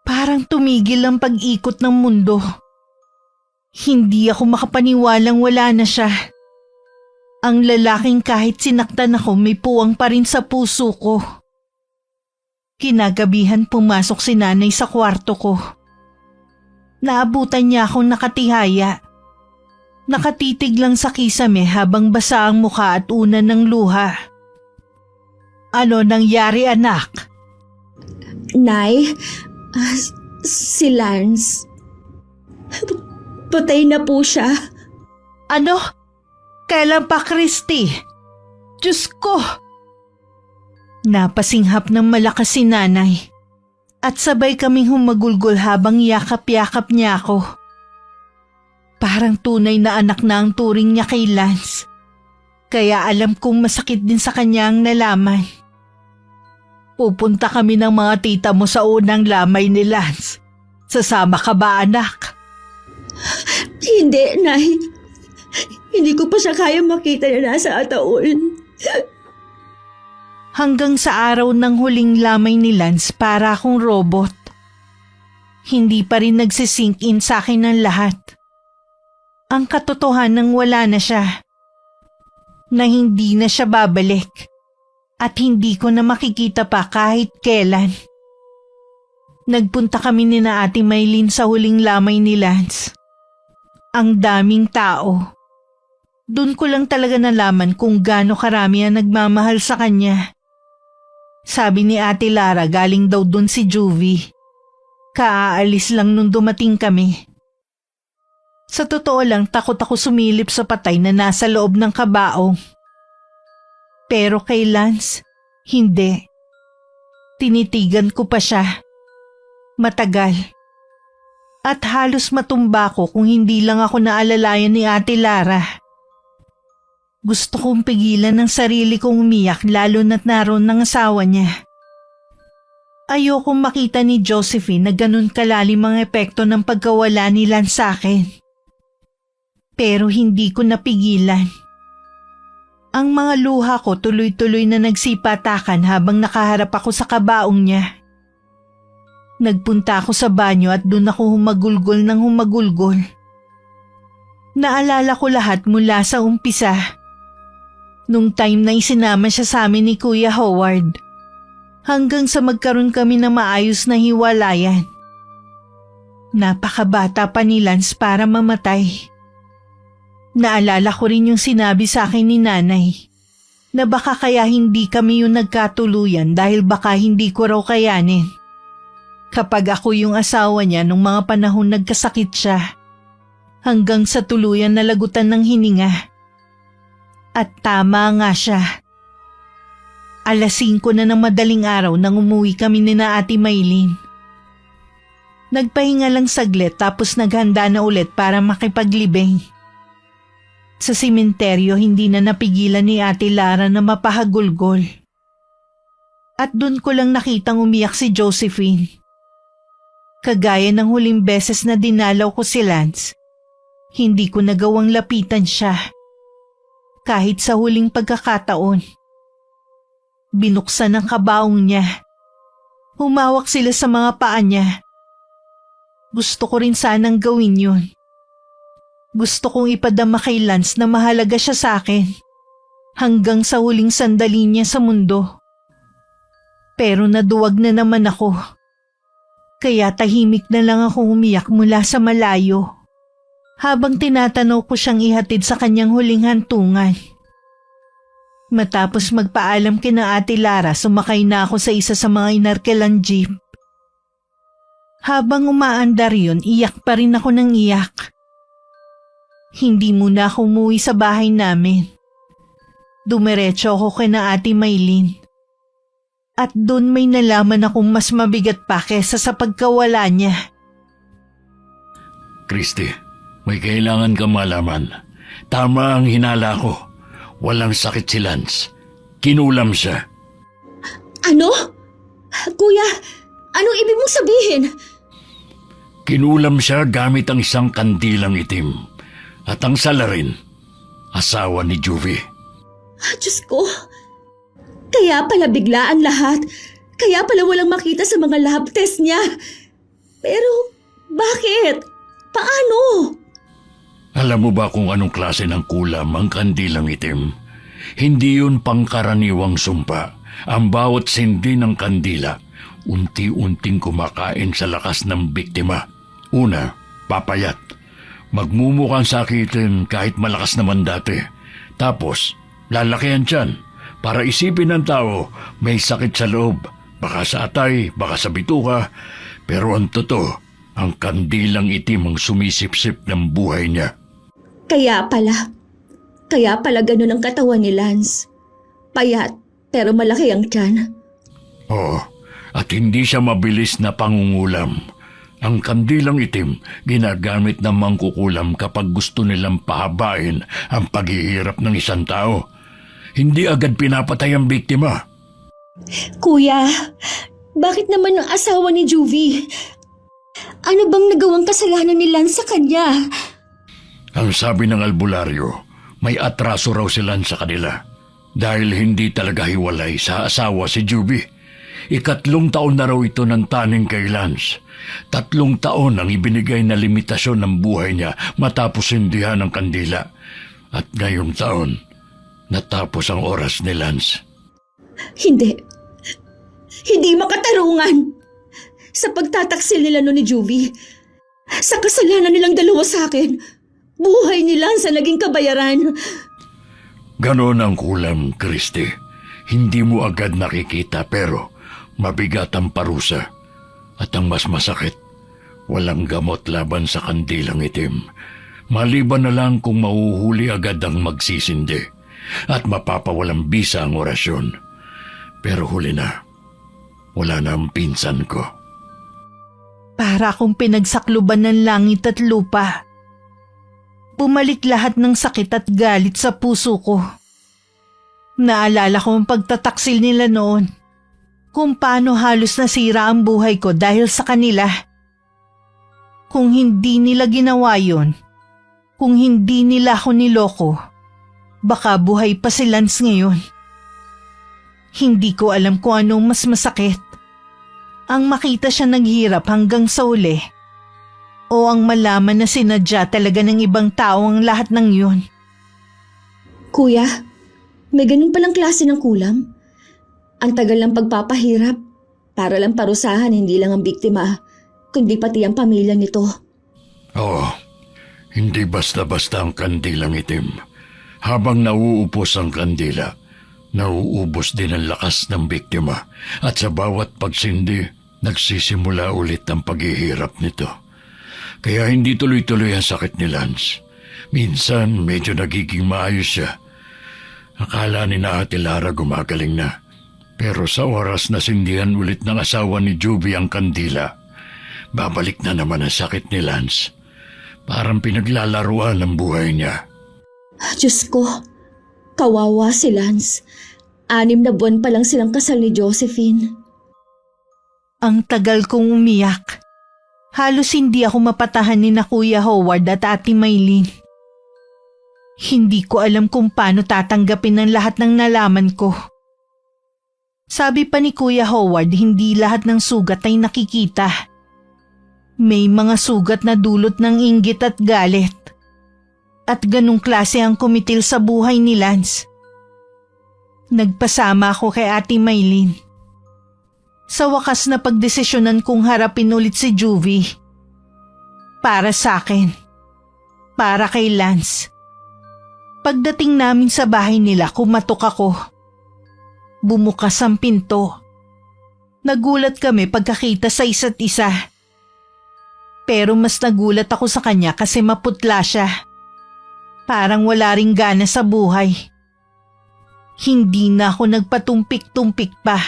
Parang tumigil ang pag-ikot ng mundo. Hindi ako makapaniwalang wala na siya. Ang lalaking kahit sinaktan ako may puwang pa rin sa puso ko. Kinagabihan pumasok si nanay sa kwarto ko. Naabutan niya akong nakatihaya. Nakatitig lang sa kisame habang basa ang mukha at unan ng luha. Ano nangyari, anak? Nay, si Lance. Patay na po siya. Ano? Kailan pa, Christy? Diyos ko! Napasinghap ng malakas si nanay at sabay kaming humagulgol habang yakap-yakap niya ako. Parang tunay na anak na ang turing niya kay Lance. Kaya alam kong masakit din sa kanya ang nalaman. Pupunta kami ng mga tita mo sa unang lamay ni Lance. Sasama ka ba, anak? Hindi, Nay. Hindi ko pa siya kaya makita na nasa ataol. Hanggang sa araw ng huling lamay ni Lance para akong robot. Hindi pa rin nagsisink in sa akin ang lahat. Ang katotohanan wala na siya. Na hindi na siya babalik. At hindi ko na makikita pa kahit kailan. Nagpunta kami ni na Ate Maylin sa huling lamay ni Lance. Ang daming tao. Doon ko lang talaga nalaman kung gaano karami ang nagmamahal sa kanya. Sabi ni Ate Lara galing daw doon si Juvie. Kaaalis lang nung dumating kami. Sa totoo lang takot ako sumilip sa patay na nasa loob ng kabaong. Pero kay Lance, hindi. Tinitigan ko pa siya. Matagal. At halos matumba ko kung hindi lang ako naalalayan ni Ate Lara. Gusto kong pigilan ng sarili kong umiyak lalo na't naroon ng asawa niya. Ayokong makita ni Josephine na ganun kalalim ang epekto ng pagkawala ni Lance sa akin. Pero hindi ko napigilan. Ang mga luha ko tuloy-tuloy na nagsipatakan habang nakaharap ako sa kabaong niya. Nagpunta ako sa banyo at doon ako humagulgol ng humagulgol. Naalala ko lahat mula sa umpisa. Nung time na isinama siya sa amin ni Kuya Howard. Hanggang sa magkaroon kami ng maayos na hiwalayan. Napakabata pa ni Lance para mamatay. Naalala ko rin yung sinabi sa akin ni nanay na baka kaya hindi kami yung nagkatuluyan dahil baka hindi ko raw kayanin. Kapag ako yung asawa niya nung mga panahon nagkasakit siya, hanggang sa tuluyan na lagutan ng hininga. At tama nga siya. 5:00 na ng madaling araw nang umuwi kami ni na Ate Maylin. Nagpahinga lang saglit tapos naghanda na ulit para makipaglibing. Sa simenteryo hindi na napigilan ni Ate Lara na mapahagulgol. At dun ko lang nakitang umiyak si Josephine. Kagaya ng huling beses na dinalaw ko si Lance, hindi ko nagawang lapitan siya. Kahit sa huling pagkakataon. Binuksan ang kabaong niya. Humawak sila sa mga paa niya. Gusto ko rin sanang gawin yun. Gusto kong ipadama kay Lance na mahalaga siya sa akin. Hanggang sa huling sandali niya sa mundo. Pero naduwag na naman ako. Kaya tahimik na lang ako umiyak mula sa malayo. Habang tinatanaw ko siyang ihatid sa kanyang huling hantungan. Matapos magpaalam kina Ate Lara, sumakay na ako sa isa sa mga inarkelang jeep. Habang umaandar yun, iyak pa rin ako ng iyak. Hindi muna ako umuwi sa bahay namin. Dumiretso ako kina Ate Maylin. At doon may nalaman akong mas mabigat pa kesa sa pagkawala niya. Christy, may kailangan ka malaman. Tama ang hinala ko. Walang sakit si Lance. Kinulam siya. Ano? Kuya, anong ibig mong sabihin? Kinulam siya gamit ang isang kandilang itim. At ang salarin, asawa ni Juvie. Diyos ko. Kaya pala biglaan lahat. Kaya pala walang makita sa mga lab test niya. Pero, bakit? Paano? Alam mo ba kung anong klase ng kulam ang kandilang itim? Hindi yun pangkaraniwang sumpa. Ang bawat sindi ng kandila, unti-unting kumakain sa lakas ng biktima. Una, papayat. Magmumukhang sakitin kahit malakas naman dati. Tapos, lalaki ang tiyan. Para isipin ng tao, may sakit sa loob. Baka sa atay, baka sa bituka. Pero ang totoo, ang kandilang itim ang sumisipsip ng buhay niya. Kaya pala ganun ang katawan ni Lance. Payat, pero malaki ang tiyan. Oo, at hindi siya mabilis na pangungulam. Ang kandilang itim, ginagamit ng mangkukulam kapag gusto nilang pahabain ang paghihirap ng isang tao. Hindi agad pinapatay ang biktima. Kuya, bakit naman ang asawa ni Juvie? Ano bang nagawang kasalanan ni Lance sa kanya? Ang sabi ng albularyo, may atraso raw sila sa kanila. Dahil hindi talaga hiwalay sa asawa si Juvie. 3 taon na raw ito ng taning kay Lance. 3 taon ang ibinigay na limitasyon ng buhay niya matapos sindihan ng kandila. At ngayong taon, natapos ang oras ni Lance. Hindi makatarungan. Sa pagtataksil nila no ni Juvie, sa kasalanan nilang dalawa sa akin, buhay ni Lance ang naging kabayaran. Ganon ang kulam, Christy. Hindi mo agad nakikita pero mabigat ang parusa. At ang mas masakit, walang gamot laban sa kandilang itim. Maliban na lang kung mahuhuli agad ang magsisindi at mapapawalang bisa ang orasyon. Pero huli na, wala na ang pinsan ko. Para akong pinagsakluban ng langit at lupa. Bumalik lahat ng sakit at galit sa puso ko. Naalala ko ang pagtataksil nila noon. Kung paano halos nasira ang buhay ko dahil sa kanila. Kung hindi nila ginawa yon, kung hindi nila ako niloko, baka buhay pa si Lance ngayon. Hindi ko alam kung anong mas masakit. Ang makita siya naghirap hanggang sa uli. O ang malaman na sinadya talaga ng ibang tao ang lahat ng yun. Kuya, may ganun palang klase ng kulam. Ang tagal ng pagpapahirap para lang parusahan hindi lang ang biktima, kundi pati ang pamilya nito. Oo, hindi basta-basta ang kandilang itim. Habang nauupos ang kandila, nauubos din ang lakas ng biktima at sa bawat pagsindi, nagsisimula ulit ang paghihirap nito. Kaya hindi tuloy-tuloy ang sakit ni Lance. Minsan medyo nagiging maayos siya. Akala ni na Ate Lara gumagaling na. Pero sa oras na sindihan ulit ng asawa ni Juvie ang kandila, Babalik na naman ang sakit ni Lance. Parang pinaglalaruan ang buhay niya. Diyos ko, kawawa si Lance. 6 na buwan pa lang silang kasal ni Josephine. Ang tagal kong umiyak. Halos hindi ako mapatahan ni na Kuya Howard at Ate Maylin. Hindi ko alam kung paano tatanggapin ang lahat ng nalaman ko. Sabi pa ni Kuya Howard, hindi lahat ng sugat ay nakikita. May mga sugat na dulot ng inggit at galit. At ganung klase ang kumitil sa buhay ni Lance. Nagpasama ako kay Ate Maylin. Sa wakas na pagdesisyonan kong harapin ulit si Juvie. Para sa akin. Para kay Lance. Pagdating namin sa bahay nila, kumatok ako. Bumukas ang pinto. Nagulat kami pagkakita sa isa't isa. Pero mas nagulat ako sa kanya kasi maputla siya. Parang wala ring gana sa buhay. Hindi na ako nagpatumpik-tumpik pa.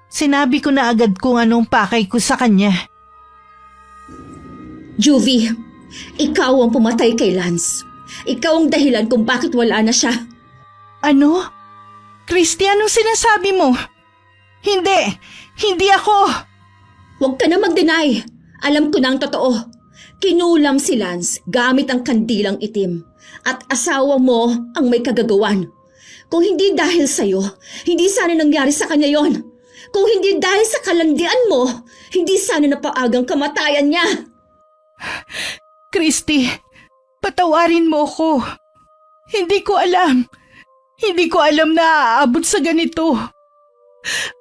Sinabi ko na agad kung anong pakay ko sa kanya. Juvie, ikaw ang pumatay kay Lance. Ikaw ang dahilan kung bakit wala na siya. Ano? Christy, anong sinasabi mo? Hindi! Hindi ako! Huwag ka na mag-deny. Alam ko na ang totoo. Kinulam si Lance gamit ang kandilang itim. At asawa mo ang may kagagawan. Kung hindi dahil sa'yo, hindi sana nangyari sa kanya yon. Kung hindi dahil sa kalandian mo, hindi sana napaagang kamatayan niya. Christy, patawarin mo ko. Hindi ko alam. Hindi ko alam na aabot sa ganito.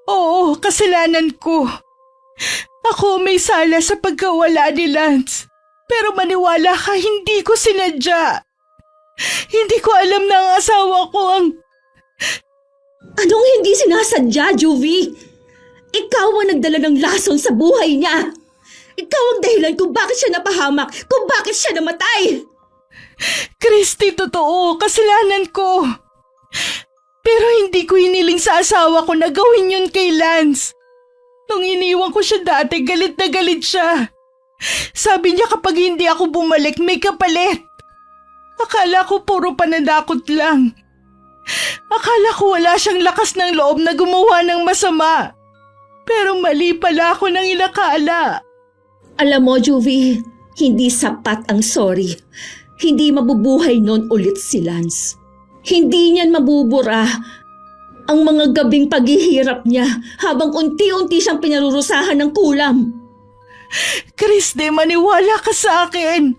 Oo, kasalanan ko. Ako may sala sa pagkawala ni Lance. Pero maniwala ka, hindi ko sinadya. Hindi ko alam na ang asawa ko ang... Anong hindi sinasadya, Juvie? Ikaw ang nagdala ng lason sa buhay niya. Ikaw ang dahilan kung bakit siya napahamak, kung bakit siya namatay. Christy, totoo, kasalanan ko. Pero hindi ko hiniling sa asawa ko na gawin yun kay Lance. Nung iniwan ko siya dati, galit na galit siya. Sabi niya kapag hindi ako bumalik, may kapalit. Akala ko puro pananakot lang. Akala ko wala siyang lakas ng loob na gumawa ng masama. Pero mali pala ako nang inakala. Alam mo, Juvie, hindi sapat ang sorry. Hindi mabubuhay nun ulit si Lance. Hindi niyan mabubura ang mga gabing paghihirap niya habang unti-unti siyang pinarurusahan ng kulam. Christy, maniwala ka sa akin.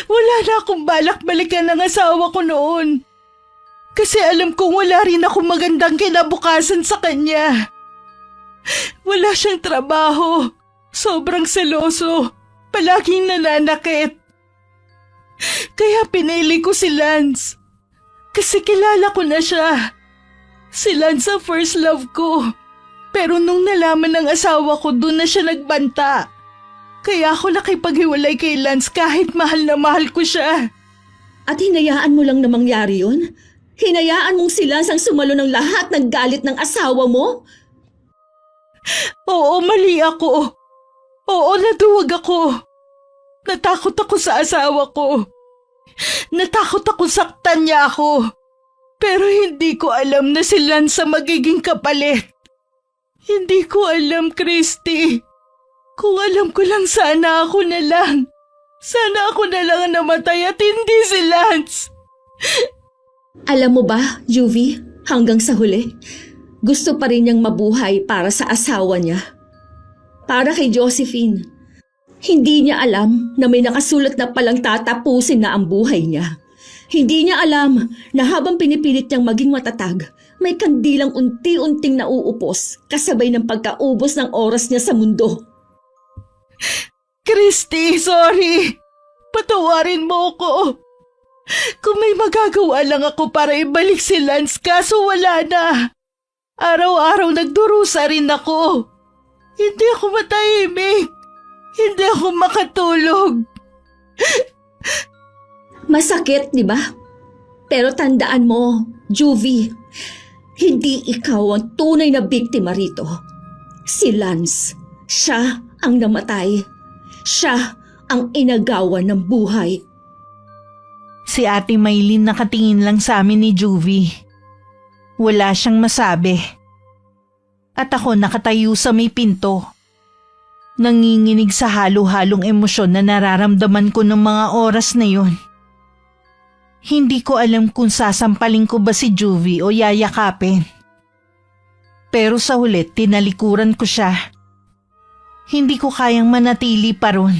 Wala na akong balak balikan ng asawa ko noon. Kasi alam kong wala rin ako magandang kinabukasan sa kanya. Wala siyang trabaho. Sobrang seloso. Palaging nananakit. Kaya pinili ko si Lance. Kasi kilala ko na siya. Si Lance ang first love ko. Pero nung nalaman ng asawa ko, doon na siya nagbanta. Kaya ako nakipaghiwalay kay Lance kahit mahal na mahal ko siya. At hinayaan mo lang na mangyari yun? Hinayaan mong si Lance ang sumalo ng lahat ng galit ng asawa mo? Oo, mali ako. Oo, naduwag ako. Natakot ako sa asawa ko. Natakot ako saktan niya ako. Pero hindi ko alam na si Lance ang magiging kapalit. Hindi ko alam, Christy. Kung alam ko lang sana ako na lang. Sana ako na lang ang namatay at hindi si Lance. Alam mo ba, Juvie, hanggang sa huli, gusto pa rin niyang mabuhay para sa asawa niya. Para kay Josephine. Hindi niya alam na may nakasulat na palang tatapusin na ang buhay niya. Hindi niya alam na habang pinipilit niyang maging matatag, may kandilang unti-unting nauupos kasabay ng pagkaubos ng oras niya sa mundo. Christy, sorry. Patawarin mo ko. Kung may magagawa lang ako para ibalik si Lance, kaso wala na. Araw-araw nagdurusa rin ako. Hindi ako matahimik. Hindi ako makatulog. Masakit, di ba? Pero tandaan mo, Juvie, hindi ikaw ang tunay na biktima rito. Si Lance, siya ang namatay. Siya ang inagawan ng buhay. Si Ate Maylin nakatingin lang sa amin ni Juvie. Wala siyang masabi. At ako nakatayo sa may pinto. Nanginginig sa halo-halong emosyon na nararamdaman ko ng mga oras na yun. Hindi ko alam kung sasampalin ko ba si Juvie o yayakapin. Pero sa huli, tinalikuran ko siya. Hindi ko kayang manatili pa ron.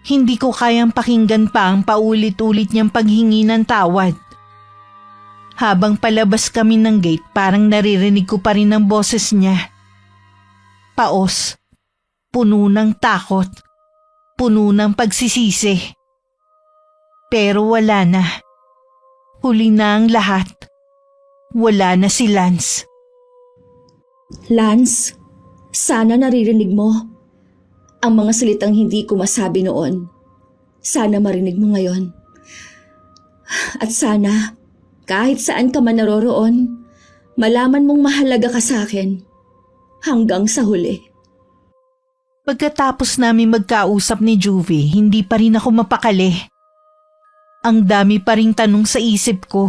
Hindi ko kayang pakinggan pa ang paulit-ulit niyang paghingi ng tawad. Habang palabas kami ng gate, parang naririnig ko pa rin ang boses niya. Paos, puno ng takot, puno ng pagsisisi. Pero wala na. Huli na ang lahat. Wala na si Lance. Lance, sana naririnig mo ang mga salitang hindi ko masabi noon. Sana marinig mo ngayon. At sana, kahit saan ka man naroroon, malaman mong mahalaga ka sa akin hanggang sa huli. Pagkatapos namin magkausap ni Juvie, hindi pa rin ako mapakali. Ang dami pa ring tanong sa isip ko.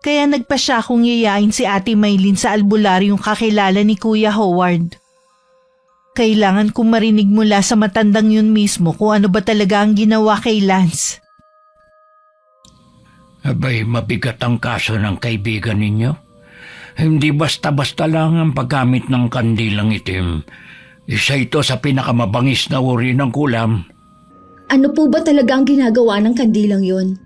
Kaya nagpa siya akong yayain si Ate Maylin sa albularyong kakilala ni Kuya Howard. Kailangan kong marinig mula sa matandang yun mismo kung ano ba talaga ang ginawa kay Lance. Abay, mabigat ang kaso ng kaibigan ninyo. Hindi basta-basta lang ang paggamit ng kandilang itim. Isa ito sa pinakamabangis na uri ng kulam. Ano po ba talaga ang ginagawa ng kandilang yun?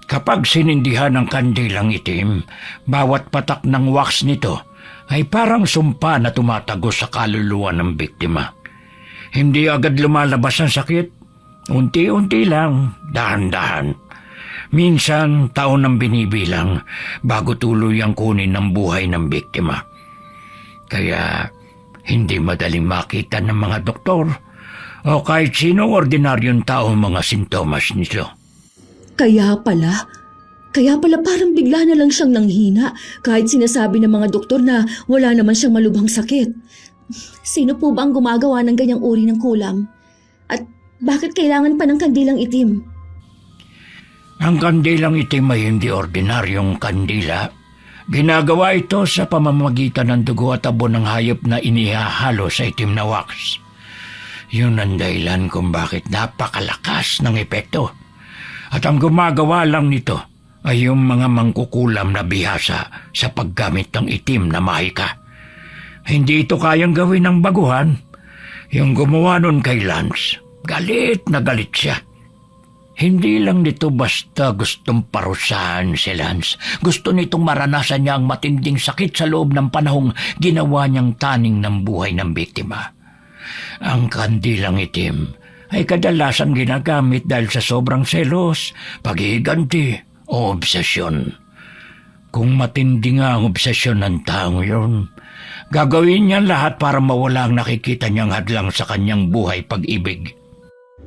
Kapag sinindihan ng kandilang itim, bawat patak ng wax nito ay parang sumpa na tumatagos sa kaluluwa ng biktima. Hindi agad lumalabas ang sakit. Unti-unti lang, dahan-dahan. Minsan, taon ang binibilang bago tuluyang kunin ang buhay ng biktima. Kaya, hindi madaling makita ng mga doktor o kahit sino ordinaryong tao mga sintomas nito. Kaya pala parang bigla na lang siyang nanghina kahit sinasabi ng mga doktor na wala naman siyang malubhang sakit. Sino po ba ang gumagawa ng ganyang uri ng kulam? At bakit kailangan pa ng kandilang itim? Ang kandilang itim ay hindi ordinaryong kandila. Ginagawa ito sa pamamagitan ng dugo at abo ng hayop na inihahalo sa itim na wax. Yun ang dahilan kung bakit napakalakas ng epekto. At ang gumagawa lang nito ay yung mga mangkukulam na bihasa sa paggamit ng itim na mahika. Hindi ito kayang gawin ng baguhan. Yung gumawa nun kay Lance, galit na galit siya. Hindi lang nito basta gustong parusahan si Lance. Gusto nitong maranasan niya ang matinding sakit sa loob ng panahong ginawa niyang taning ng buhay ng biktima. Ang kandilang itim ay kadalasan ginagamit dahil sa sobrang selos, paghihiganti o obsesyon. Kung matindi nga ang obsesyon ng taong yun, gagawin niya lahat para mawala ang nakikita niyang hadlang sa kanyang buhay pag-ibig.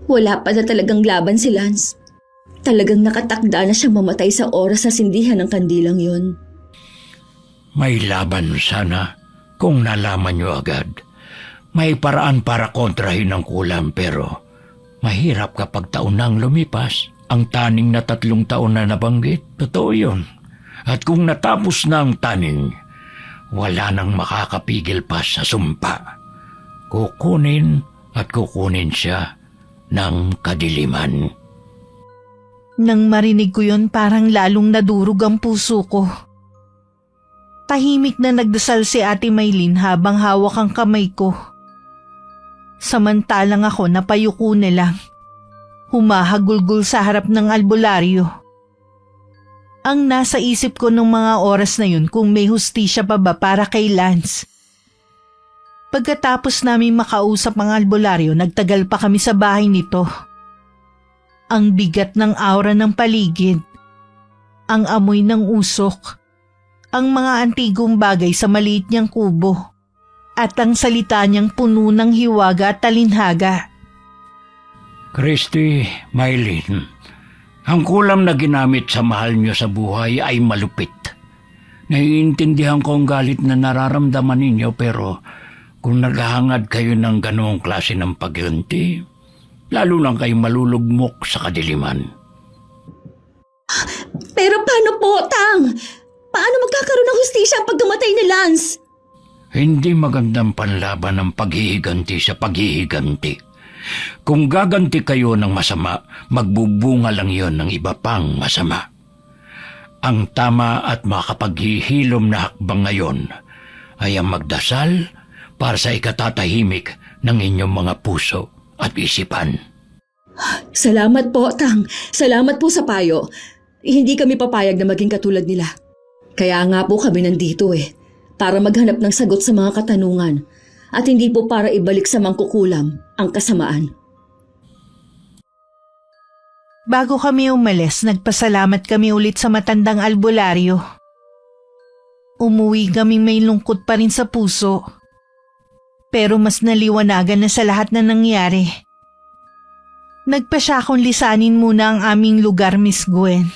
Wala pa na talagang laban si Lance. Talagang nakatakda na siyang mamatay sa oras na sindihan ng kandilang yun. May laban sana kung nalaman niyo agad. May paraan para kontrahin ang kulam pero mahirap kapag taon nang lumipas. Ang taning na 3 taon na nabanggit, totoo yun. At kung natapos na ang taning, wala nang makakapigil pa sa sumpa. Kukunin at kukunin siya ng kadiliman. Nang marinig ko yun, parang lalong nadurog ang puso ko. Tahimik na nagdasal si Ate Maylin habang hawak ang kamay ko. Samantalang ako napayuko na lang, humahagulgol sa harap ng albularyo. Ang nasa isip ko nung mga oras na yun kung may hustisya pa ba para kay Lance. Pagkatapos namin makausap ang albularyo, nagtagal pa kami sa bahay nito. Ang bigat ng aura ng paligid, ang amoy ng usok, ang mga antigong bagay sa maliit niyang kubo, at ang salita niyang puno ng hiwaga at talinhaga. Christy, Maylin, ang kulam na ginamit sa mahal niyo sa buhay ay malupit. Naiintindihan ko ang galit na nararamdaman ninyo pero Kung naghahangad kayo ng ganoong klase ng pagganti, lalo lang kayong malulugmok sa kadiliman. Pero paano po, Tang? Paano magkakaroon ng hustisya ang pagkamatay ni Lance? Hindi magandang panlaban ang paghihiganti sa paghihiganti. Kung gaganti kayo ng masama, magbubunga lang yon ng iba pang masama. Ang tama at makapaghihilom na hakbang ngayon ay ang magdasal para sa ikatatahimik ng inyong mga puso at isipan. Salamat po, Tang. Salamat po sa payo. Hindi kami papayag na maging katulad nila. Kaya nga po kami nandito para maghanap ng sagot sa mga katanungan at hindi po para ibalik sa mangkukulam ang kasamaan. Bago kami umalis, nagpasalamat kami ulit sa matandang albularyo. Umuwi kaming may lungkot pa rin sa puso. Pero mas naliwanagan na sa lahat na nangyari. Nagpa siya akong lisanin muna ang aming lugar, Miss Gwen.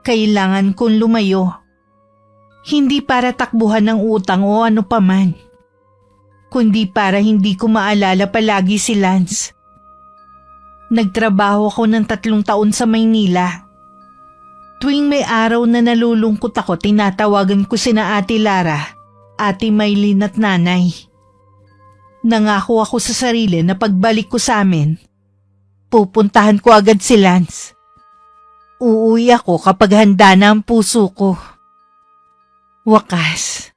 Kailangan kong lumayo. Hindi para takbuhan ng utang o ano paman, kundi para hindi ko maalala palagi si Lance. Nagtrabaho ako ng 3 taon sa Maynila. Tuwing may araw na nalulungkot ako, tinatawagan ko sina Ate Lara, Ate Maylin at Nanay. Nangako ako sa sarili na pagbalik ko sa amin, pupuntahan ko agad si Lance. Uuwi ako kapag handa na ang puso ko. Wakas,